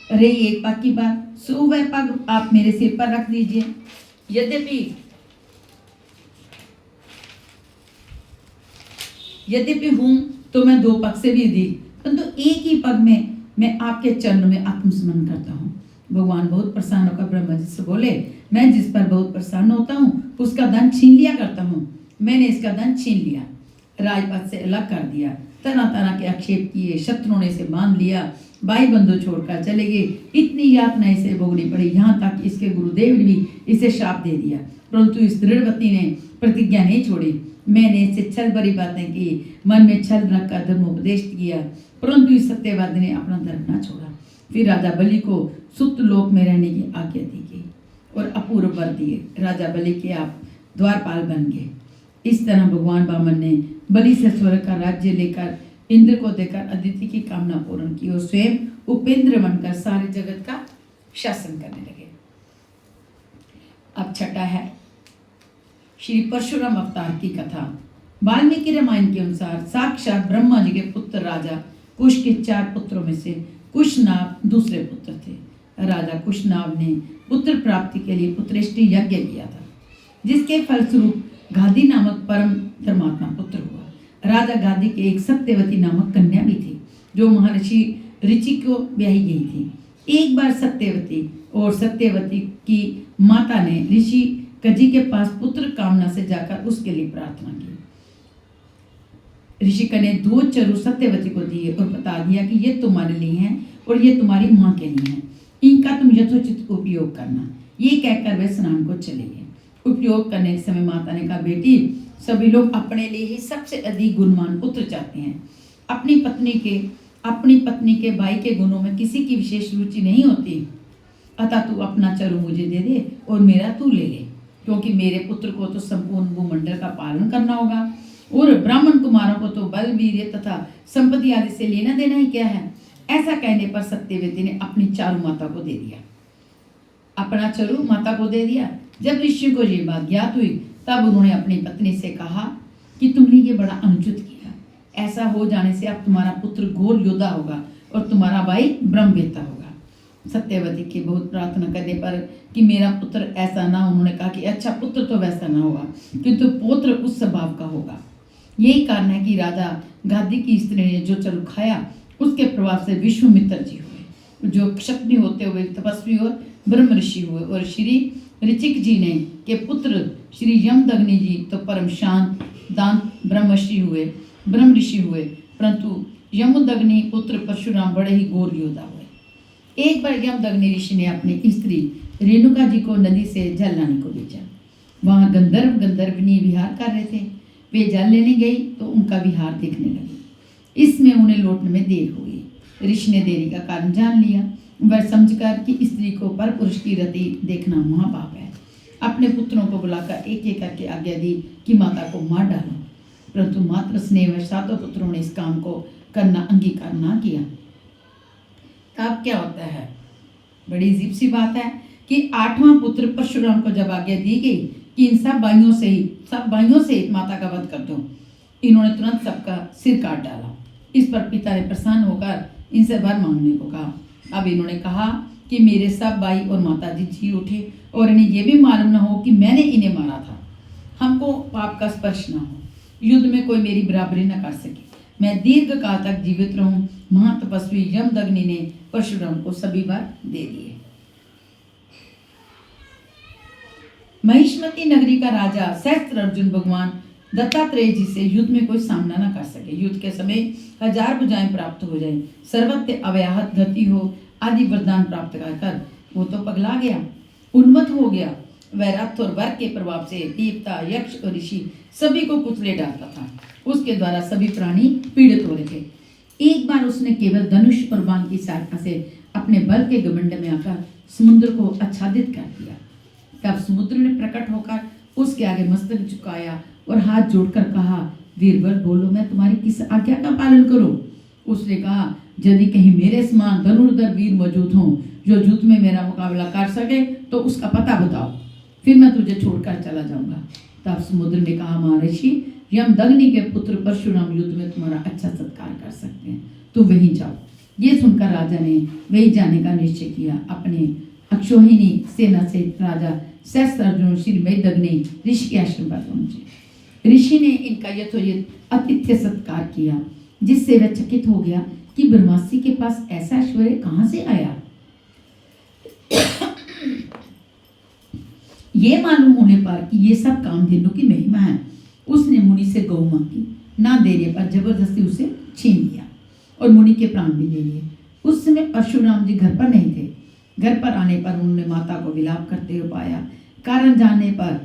[SPEAKER 1] रही एक पग की बात, सो वह पग आप मेरे सिर पर रख दीजिए। यद्यपि हूं तो मैं 2 पग से भी दी, परंतु एक ही पग में मैं आपके चरणों में आत्मसमन करता हूँ। भगवान बहुत प्रसन्न होकर ब्रह्मा जी से बोले, मैं जिस पर बहुत प्रसन्न होता हूँ उसका धन छीन लिया करता हूँ। मैंने इसका धन छीन लिया, राजपथ से अलग कर दिया, तरह तरह के आक्षेप किए, शत्रुओं ने इसे बांध लिया, भाई बंधु छोड़कर चले गए, इतनी यातना इसे भोगनी पड़ी, यहाँ तक इसके गुरुदेव ने भी इसे शाप दे दिया, परंतु इस दृढ़वती ने प्रतिज्ञा नहीं छोड़ी। मैंने इससे छल भरी बातें की, मन में छल रखकर धर्म उपदेश किया, परंतु इस सत्यवादी ने अपना धर्म न छोड़ा। फिर राजा बलि को सुप्त लोक में रहने की आज्ञा दी गई और अपूर्व वर दिए। राजा बलि के आप द्वारपाल बन गए। इस तरह भगवान वामन ने बलि से स्वर्ग का राज्य लेकर इंद्र को देकर अदिति की कामना पूर्ण की और स्वयं उपेंद्र बनकर सारे जगत का शासन करने लगे। अब छठा है श्री परशुराम अवतार की कथा। वाल्मीकि रामायण के अनुसार साक्षात ब्रह्मा जी के पुत्र राजा कुश के 4 पुत्रों में से कुशनाभ दूसरे पुत्र थे। राजा कुशनाभ ने पुत्र प्राप्ति के लिए पुत्रेष्टि यज्ञ किया था, जिसके फलस्वरूप गादी नामक परम धर्मात्मा पुत्र हुआ। राजा गादी के एक सत्यवती नामक कन्या भी थी, जो महर्षि ऋचि को ब्याही गई थी। एक बार सत्यवती की माता ने ऋषि कजी के पास पुत्र कामना से जाकर उसके लिए प्रार्थना की। ऋषि ने 2 चरु सत्यवती को दिए और बता दिया कि ये तुम्हारे लिए हैं और ये तुम्हारी माँ के लिए हैं, इनका तुम यथोचित उपयोग करना। ये कहकर वे स्नान को चले गए। उपयोग करने के समय माता ने कहा, बेटी, सभी लोग अपने लिए ही सबसे अधिक गुणवान पुत्र चाहते हैं। अपनी पत्नी के भाई के गुणों में किसी की विशेष रुचि नहीं होती, अतः तू अपना चरु मुझे दे दे और मेरा तू ले ले, क्योंकि मेरे पुत्र को तो संपूर्ण भूमंडल का पालन करना होगा और ब्राह्मण कुमारों को तो बल, वीर्य तथा संपत्ति आदि से लेना देना ही क्या है। ऐसा कहने पर सत्यवती ने अपनी चारु माता को दे दिया, अपना चरु माता को दे दिया। जब ऋषि को ये बात ज्ञात हुई, तब उन्होंने अपनी पत्नी से कहा कि तुमने ये बड़ा अनुचित किया। ऐसा हो जाने से अब तुम्हारा पुत्र घोर योद्धा होगा और तुम्हारा भाई ब्रह्मवेत्ता होगा। सत्यवती की बहुत प्रार्थना करने पर कि मेरा पुत्र ऐसा ना, उन्होंने कहा कि अच्छा, पुत्र तो वैसा ना होगा, किंतु पौत्र उस स्वभाव का होगा। यही कारण है कि राजा गादी की स्त्री ने जो चरु खाया, उसके प्रभाव से विश्वामित्र जी हुए, जो क्षत्रिय होते हुए तपस्वी और ब्रह्म ऋषि हुए, और श्री ऋचिक जी ने के पुत्र श्री यमदग्नि जी तो परम शांत दांत ब्रह्म ऋषि हुए, परंतु यमदग्नि पुत्र परशुराम बड़े ही घोर योद्धा हुए। एक बार यमदग्नि ऋषि ने अपनी स्त्री रेणुका जी को नदी से जल लाने को भेजा। वहां गंधर्वनी विहार कर रहे थे। वे जल लेने गई तो उनका विहार देखने लगी। इसमें उन्हें लौटने में देर हुई। ऋषि ने देरी का कारण जान लिया। वह समझकर कि स्त्री को पर पुरुष की रति देखना महापाप है, अपने पुत्रों को बुलाकर एक एक करके आज्ञा दी कि माता को मार डालो, परंतु मात्र स्नेह व 7 पुत्रों ने इस काम को करना अंगीकार ना किया। तब क्या होता है, बड़ी अजीब सी बात है कि 8वां पुत्र परशुराम को जब आज्ञा दी गई कि इन सब भाइयों से माता का वध कर दो, इन्होंने तुरंत सबका सिर काट डाला। इस पर पिता ने प्रसन्न होकर इनसे वर मांगने को कहा। अब इन्होंने कहा कि मेरे सब भाई और माता जी उठे और इन्हें यह भी मालूम न हो कि मैंने इन्हें मारा था। हमको पाप का स्पर्श न हो, युद्ध में कोई मेरी बराबरी न कर सके, मैं दीर्घ काल तक जीवित रहूं। महातपस्वी यमदग्नि ने परशुराम को सभी वर दे दिए। महिष्मती नगरी का राजा सहस्त्र अर्जुन भगवान दत्तात्रेय जी से युद्ध में कोई सामना न कर सके। युद्ध के समय 1000 भुजाएं प्राप्त हो जाए, सर्वत्र अव्याहत गति हो आदि वरदान प्राप्त कर वो तो पगला गया, उन्मत्त हो गया। वह रथ और वर के प्रभाव से देवता, यक्ष और ऋषि सभी को कुचले डालता था। उसके द्वारा सभी प्राणी पीड़ित हो रहे थे। एक बार उसने केवल धनुष और बाण की सहायता से अपने बल के घमंड में आकर समुद्र को आच्छादित कर दिया। तब समुद्र ने प्रकट होकर उसके आगे मस्तक झुकाया और हाथ जोड़कर कहा, वीरवर बोलो, मैं तुम्हारी किस आज्ञा का पालन करूं? उसने कहा, यदि कहीं मेरे समान धनुर्धर वीर मौजूद हों जो युद्ध में मेरा मुकाबला कर सके तो उसका पता बताओ, फिर मैं तुझे छोड़कर चला जाऊंगा। तब समुद्र ने कहा, महर्षि यमदग्नि के पुत्र परशुराम युद्ध में तुम्हारा अच्छा सत्कार कर सकते हैं, तुम वहीं जाओ। ये सुनकर राजा ने वही जाने का निश्चय किया। अपने अक्षोहिणी सेना से राजा सहस्त्रार्जुन श्री मेघदग्नि ऋषि के आश्रम पर पहुंचे। ऋषि ने इनका यथोचित आतिथ्य सत्कार किया, जिससे वह चकित हो गया कि ब्रह्मासी के पास ऐसा ऐश्वर्य कहाँ से आया। ये मालूम होने पर कि ये सब कामधेनु की महिमा है, उसने मुनि से गौ मांगी। ना देने पर जबरदस्ती उसे छीन लिया और मुनि के प्राण भी ले लिए। उस समय परशुराम जी घर पर नहीं थे। घर पर आने पर उन्होंने माता को विलाप करते हुए पाया। कारण जानने पर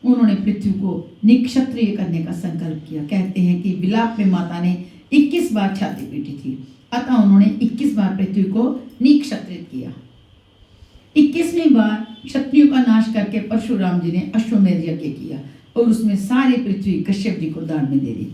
[SPEAKER 1] उन्होंने पृथ्वी को निक्षत्रिय करने का संकल्प किया। कहते हैं कि विलाप में माता ने 21 बार छाती पीटी थी, अतः उन्होंने 21 बार पृथ्वी को निक्षत्रित किया। 21वीं बार क्षत्रियों का नाश करके परशुराम जी ने अश्वमेध यज्ञ किया और उसमें सारी पृथ्वी कश्यप जी को दान में दे दी।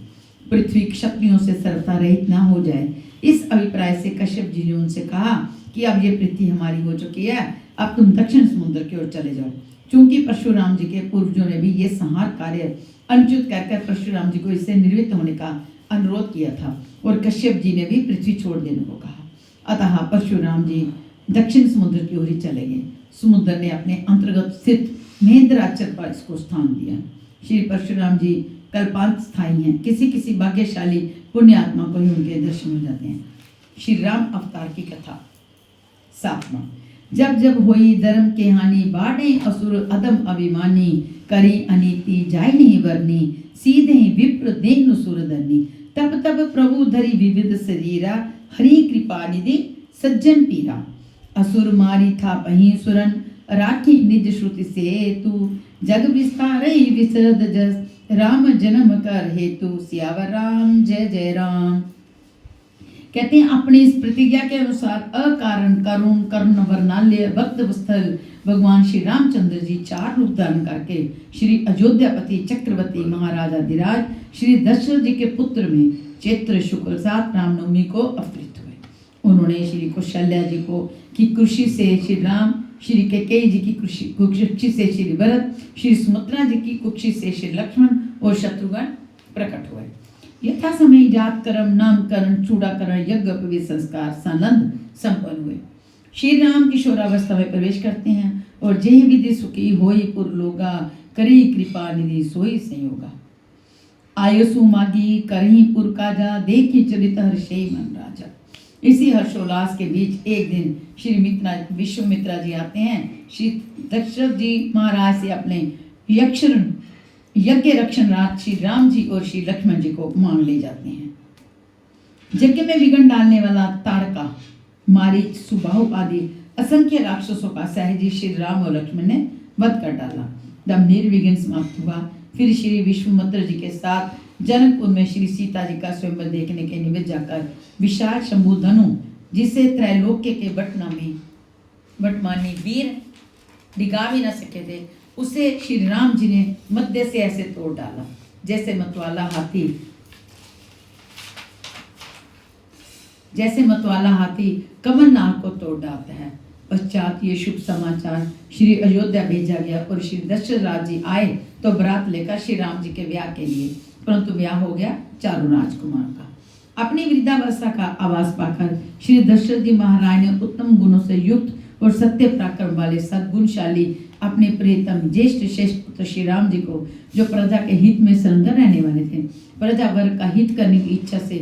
[SPEAKER 1] पृथ्वी क्षत्रियों से सर्वथा रहित ना हो जाए, इस अभिप्राय से कश्यप जी ने उनसे कहा कि अब ये पृथ्वी हमारी हो चुकी है, अब तुम दक्षिण समुद्र की ओर चले जाओ। क्योंकि परशुराम जी के पूर्वजों ने भी ये संहार कार्य अनुचित कहकर परशुराम जी को इससे निर्वृत्त होने का अनुरोध किया था और कश्यप जी ने भी पृथ्वी छोड़ देने को कहा। अतः परशुराम जी दक्षिण समुद्र की ओर ही चले गए। समुद्र ने अपने अंतर्गत स्थित महेंद्राचल पर इसको स्थान दिया। श्री परशुराम जी कल्पांत स्थायी हैं। किसी किसी भाग्यशाली पुण्यात्मा को ही उनके दर्शन हो जाते हैं। श्री राम अवतार की कथा 7वां। जब जब होई धर्म के हानि, बाढ़े असुर अदम अभिमानी, करी अनीति जाय नहीं वरनी, सीधे ही विप्र देनु सुरधरनी, तब तब प्रभु धरी विविध शरीरा, हरि कृपा निधि सज्जन पीरा। असुर मारी था पही सुरन, राखी निज श्रुति से तू, जग विस्तार विशद जस, राम जन्म कर हेतु, सियावर राम जय जय राम। कहते हैं अपनी इस प्रतिज्ञा के अनुसार अकारण करुण कर्ण वर्णाल्य भक्त स्थल भगवान श्री रामचंद्र जी 4 रूप धारण करके श्री अयोध्यापति चक्रवर्ती महाराजाधिराज श्री दशरथ जी के पुत्र में चैत्र शुक्ल 7 रामनवमी को अवतरित हुए। उन्होंने श्री कौशल्या जी को की कृषि से श्री राम, श्री कैकेयी जी की कुक्षी से श्री भरत, श्री सुमित्रा जी की कुक्षी से श्री लक्ष्मण और शत्रुघ्न प्रकट हुए। यथा समय जात कर्म नामकरण चूड़ाकरण यज्ञ उपवेश संस्कार सानंद संपन्न हुए। श्री राम किशोरावस्था में प्रवेश करते हैं और जय विधि सुखी होई पुरलोगा, करी कृपा निधि सोई संयोगा। आयुसु मागी करही पुर काजा, देखी चरित हर्षे मन राजा। इसी हर्षोल्लास के बीच एक दिन श्री विश्वामित्रा जी आते हैं। श्री दशरथ जी महाराज से अपने यज्ञ रक्षणराज श्री राम जी और श्री लक्ष्मण जी को मांग ले जाते हैं। यज्ञ में विघ्न डालने वाला तारका, मारीच, सुबाहु आदि असंख्य राक्षसों का सहजी श्री राम और लक्ष्मण ने वध कर डाला। जब निर्विघ्न समाप्त हुआ, फिर श्री विश्वामित्र जी के साथ जनकपुर में श्री सीता जी का स्वयंवर देखने के निमित्त जाकर विशाल शंभु धनु, जिसे त्रैलोक्य के बटमानी वीर डिगा भी न सके थे, उसे श्री राम जी ने मध्य से ऐसे तोड़ डाला जैसे मतवाला हाथी कमलनाग को तोड़ डालता है। पश्चात ये शुभ समाचार श्री अयोध्या भेजा गया और श्री दशरथ राज जी आए तो बरात लेकर श्री राम जी के ब्याह के लिए, परंतु ब्याह हो गया चारों राजकुमार का। अपनी वृद्धावस्था का आवास पाकर श्री दशरथ जी महाराज ने उत्तम गुणों से युक्त और सत्य पराक्रम वाले सद्गुणशाली अपने प्रियतम ज्येष्ठ श्रेष्ठ पुत्र श्री राम जी को, जो प्रजा के हित में संलग्न रहने वाले थे, प्रजा वर्ग का हित करने की इच्छा से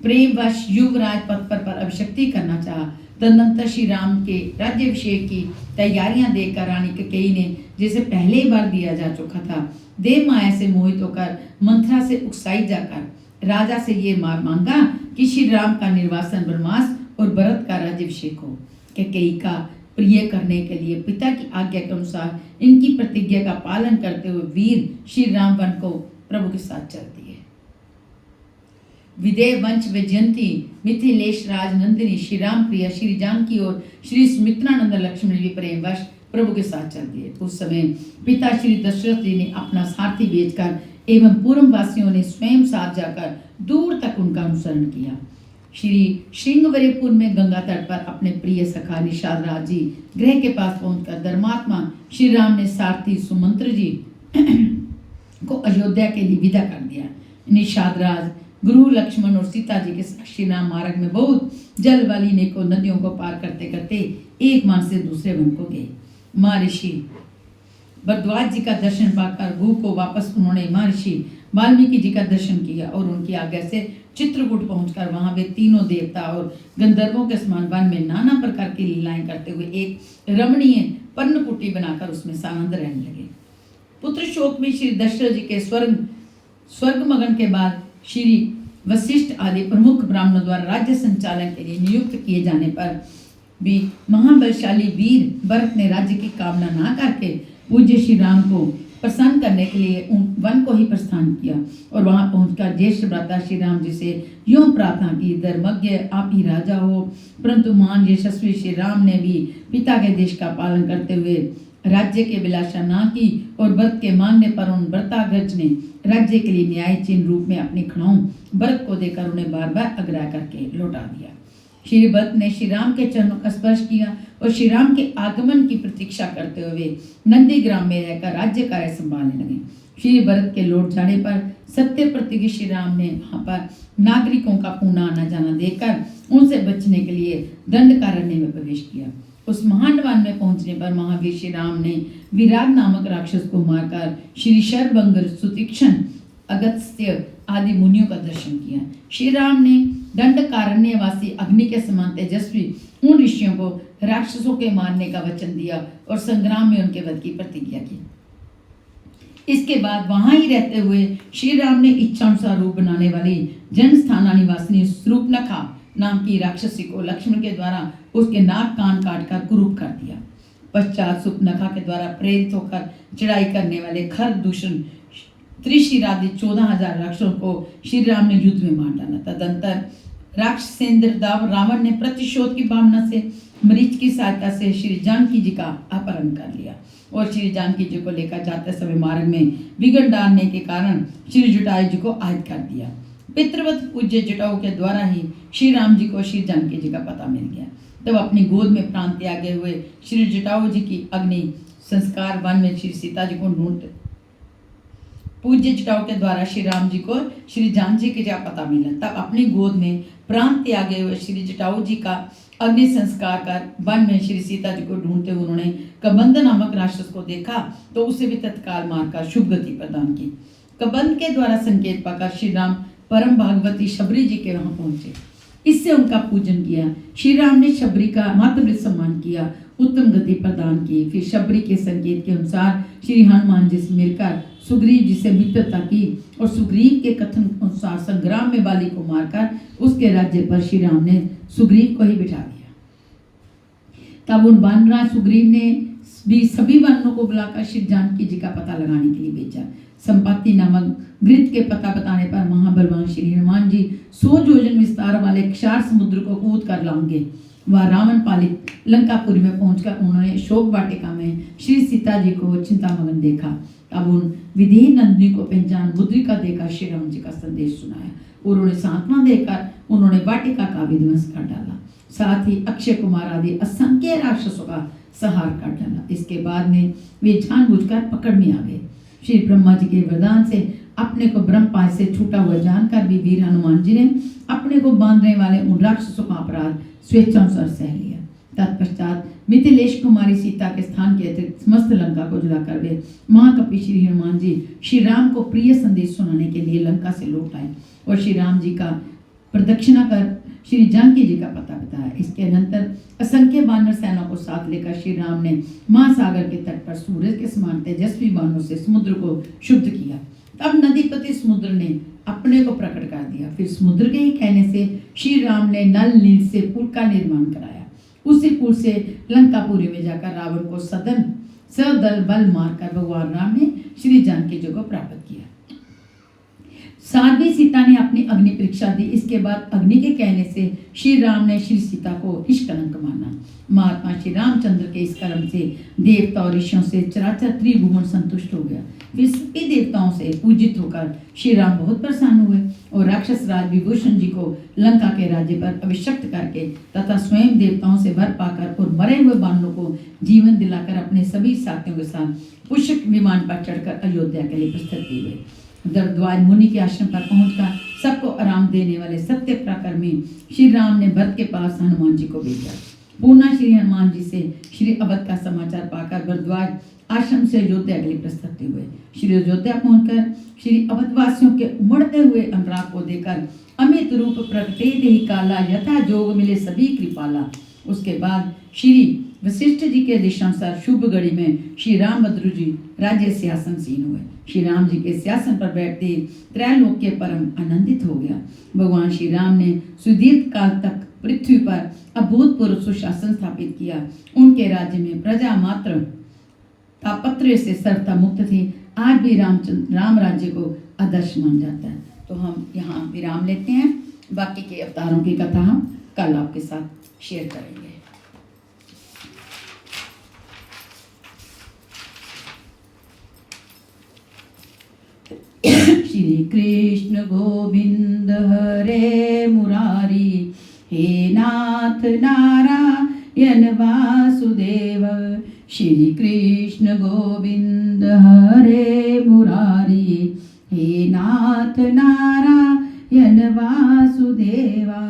[SPEAKER 1] प्रेमवश युवराज पद पर अभिषिक्त करना चाहा। तदनंतर श्री राम के राज्याभिषेक की तैयारियां देखकर रानी कैकेयी ने, जिसे पहले ही बार दिया जा चुका था, देव माया से मोहित होकर मंथरा से उकसाई जाकर राजा से ये मांगा कि श्री राम का निर्वासन वनवास और भरत का राज्याभिषेक हो। कैकेयी का प्रिय करने के लिए पिता की आज्ञा के अनुसार इनकी प्रतिज्ञा का पालन करते हुए वीर श्री राम वन को प्रभु के साथ चल दिए। विदेह वंश वैजयंती मिथिलेश राज नंदिनी श्री राम प्रिया श्री जानकी और श्री सुमित्रानंद लक्ष्मण जी प्रेमवश प्रभु के साथ चल दिए। उस समय पिता श्री दशरथ जी ने अपना सारथी बेचकर एवं पूर्ववासियों ने स्वयं साथ जाकर दूर तक उनका अनुसरण किया। श्री श्रृंगवरेपुर में गंगा तट पर अपने प्रिय सखा निषाद राज जी गृह के पास पहुंचकर धर्मात्मा श्री राम ने सारथी सुमंत्र जी को अयोध्या के लिए विदा कर दिया। निषाद राज गुरु लक्ष्मण और सीता जी के साथ श्री राम मार्ग में बहुत जल वाली नेको नदियों को पार करते करते एक वन से दूसरे वन को गए। महर्षि भरद्वाज जी का दर्शन पाकर गु को वापस उन्होंने महर्षि वाल्मीकि जी का दर्शन किया और उनकी आज्ञा से चित्रकूट पहुंचकर वहां वे तीनों देवता और गंधर्वों के समान वन में नाना प्रकार की लीलाएं करते हुए एक रमणीय पर्णकुटी बनाकर उसमें सानंद रहने लगे। पुत्र शोक में श्री दशरथ जी के स्वर्गमगन के बाद श्री वशिष्ठ आदि प्रमुख ब्राह्मणों द्वारा राज्य संचालन के लिए नियुक्त किए जाने पर भी महाबलशाली वीर भरत ने राज्य की कामना ना करके पूज्य श्री राम को प्रसन्न करने के लिए उन वन को ही प्रस्थान किया और वहां पहुंचकर ज्येष्ठ भ्राता श्री राम जी से यूं प्रार्थना की, धर्मज्ञ आप ही राजा हो, परंतु महान यशस्वी श्री राम ने भी पिता के देश का पालन करते हुए राज्य के विलासा ना की और भरत के मांगने पर उन भरताग्रज ने राज्य के लिए न्याय चिन्ह रूप में अपनी खड़ाऊ भरत को देकर उन्हें बार बार आग्रह करके लौटा दिया। श्री भरत ने श्री राम के चरणों का स्पर्श किया और श्री राम के आगमन की प्रतीक्षा करते हुए नंदीग्राम में रहकर राज्य कार्य संभालने लगे। श्री भरत के लौट जाने पर सत्य प्रतिज्ञ श्री राम ने वहां पर नागरिकों का पुनः आना जाना देखकर उनसे बचने के लिए दंडकारण्य में प्रवेश किया। उस महान वन में पहुंचने पर महावीर श्री राम ने विराट नामक राक्षस को मारकर श्री शरभंग, सुतीक्ष्ण, अगस्त्य आदि मुनियों का दर्शन किया। श्री राम ने दंडकारण्यवासी अग्नि के समान तेजस्वी उन ऋषियों को राक्षसों के मारने का वचन दिया और संग्राम में उनके वध की प्रतिज्ञा की। इसके बाद वहां ही रहते हुए श्री राम ने इच्छानुसार रूप बनाने वाली जनस्थाना निवासिनी शूर्पणखा नाम की राक्षसी को लक्ष्मण के द्वारा उसके नाक कान काटकर कुरूप कर दिया। पश्चात शूर्पणखा के द्वारा प्रेरित होकर चढ़ाई करने वाले खर दूषण त्रिशिरादि 14,000 राक्षसों को श्री राम ने युद्ध में मार डाला। तदंतर राक्षसेंद्र रावण ने प्रतिशोध की भावना से मरीच की सहायता से श्री जानकी जी का अपहरण कर लिया और श्री जानकी जी को लेकर जाते समय मार्ग में विघ्न डालने के कारण श्री जटायु जी को आयत कर दिया। पितृवत पूज्य जटायु के द्वारा ही श्री राम जी को श्री जानकी जी का पता मिल गया। तब अपनी गोद में प्राण त्यागे हुए श्री जटायु जी की अग्नि संस्कार वन में श्री सीता जी को ढूंढते पूज्य जटायु के द्वारा श्री राम जी को श्री जानकी जी का पता मिला। तब अपनी गोद में प्राण त्यागे हुए श्री जटायु जी का अग्नि संस्कार कर वन में श्री सीता जी को ढूंढते हुए उन्होंने कबंध नामक राक्षस को देखा तो उसे भी तत्काल मारकर शुभ गति प्रदान की। कबंध के द्वारा संकेत पाकर श्री राम परम भागवती शबरी जी के वहां पहुंचे। इससे उनका पूजन किया। श्री राम ने शबरी का मातृ सम्मान किया, उत्तम गति प्रदान की। फिर शबरी के संकेत के अनुसार श्री हनुमान जी से मिलकर सुग्रीव जी से मित्रता की और सुग्रीव के कथन अनुसार संग्राम में बाली को मारकर उसके राज्य पर श्री राम ने सुग्रीव को ही बिठा दिया। तब उन वानरराज सुग्रीव ने भी सभी वानरों को बुलाकर श्री जानकी जी का पता लगाने के लिए भेजा। संपत्ति नामक घृत के पता बताने पर महाबलवान श्री हनुमान जी 100 योजन विस्तार वाले क्षार समुद्र को कूद कर लाएंगे। वह रावण पालित लंकापुरी में पहुंचकर उन्होंने शोक वाटिका में श्री सीता जी को चिंतामग्न देखा। अब उन विधेय नंदिनी को पहचान मुद्रिका देकर श्री राम जी का संदेश सुनाया और उन्हें सांत्वना देकर उन्होंने वाटिका का विध्वंस कर डाला। साथ ही अक्षय कुमार आदि असंख्य राक्षसों का संहार कर डाला। इसके बाद में वे जानबूझकर पकड़ में आ गए। श्री ब्रह्मा जी के वरदान से अपने को ब्रह्मपाश से छूटा हुआ जानकर भी वीर हनुमान जी ने अपने को बांधने वाले उन राक्षसों का अपराध स्वेच्छानुसार सह लिया। तत्पश्चात मिथिलेश कुमारी सीता के स्थान के अतिरिक्त समस्त लंका को जलाकर वे महाकपि श्री हनुमान जी श्री राम को प्रिय संदेश सुनाने के लिए लंका से लौट आए और श्री राम जी का प्रदक्षिणा कर श्री जानकी जी का पता बताया। इसके अनंतर असंख्य वानर सेना को साथ लेकर श्री राम ने महासागर के तट पर सूरज के समान तेजस्वी बाणों से समुद्र को शुद्ध किया। तब नदीपति समुद्र ने अपने को प्रकट कर दिया। फिर समुद्र के ही कहने से श्री राम ने नल नील से पुल का निर्माण कराया। उसी पुल से लंकापुरी में जाकर रावण को सदल बल मारकर भगवान राम ने श्री जानकी जी को प्राप्त किया। साध्वी सीता ने अपनी अग्नि परीक्षा दी। इसके बाद अग्नि के कहने से श्री राम ने श्री सीता को निष्कलंक माना। महात्मा श्री रामचंद्र के इस कर्म से देवता और ऋषियों से चराचर त्रिभुवन संतुष्ट हो गया। फिर सभी देवताओं से पूजित होकर श्री राम बहुत प्रसन्न हुए और राक्षस राज विभूषण जी को लंका के राज्य पर अभिषिक्त करके तथा स्वयं देवताओं से वर पाकर और मरे हुए बानरों को जीवन दिलाकर अपने सभी साथियों के साथ पुष्पक विमान पर चढ़कर अयोध्या के लिए प्रस्थान हुए। भरद्वाज मुनि के आश्रम पर पहुंचकर सबको आराम देने वाले सत्य पराक्रमी श्री राम ने भरत के पास हनुमान जी को भेजा। पूना श्री हनुमान जी से श्री अवध का समाचार पाकर भरद्वाज आश्रम से अयोध्या के लिए प्रस्थान हुए। श्री अयोध्या पहुंचकर श्री अवधवासियों के उमड़ते हुए अनुराग को देखकर अमित रूप प्रकटे ही काला यथा जोग मिले सभी कृपाला। उसके बाद श्री वशिष्ठ जी के दिशानुसार शुभ घड़ी में श्री रामभद्र जी राज्य सिंहासनसीन हुए। श्री राम जी के सिंहासन पर बैठते त्रैलोक के परम आनंदित हो गया। भगवान श्री राम ने सुदीर्घ काल तक पृथ्वी पर अभूतपूर्व सुशासन स्थापित किया। उनके राज्य में प्रजा मात्र तापत्र से सर्वथा मुक्त थी। आज भी राम राज्य को आदर्श मान जाता है। तो हम यहाँ विराम लेते हैं। बाकी के अवतारों की कथा हम कल आपके साथ शेयर करेंगे। श्री कृष्ण गोविंद हरे मुरारी, हे नाथ नारायण वासुदेव। श्री कृष्ण गोविंद हरे मुरारी, हे नाथ नारायण वासुदेवा।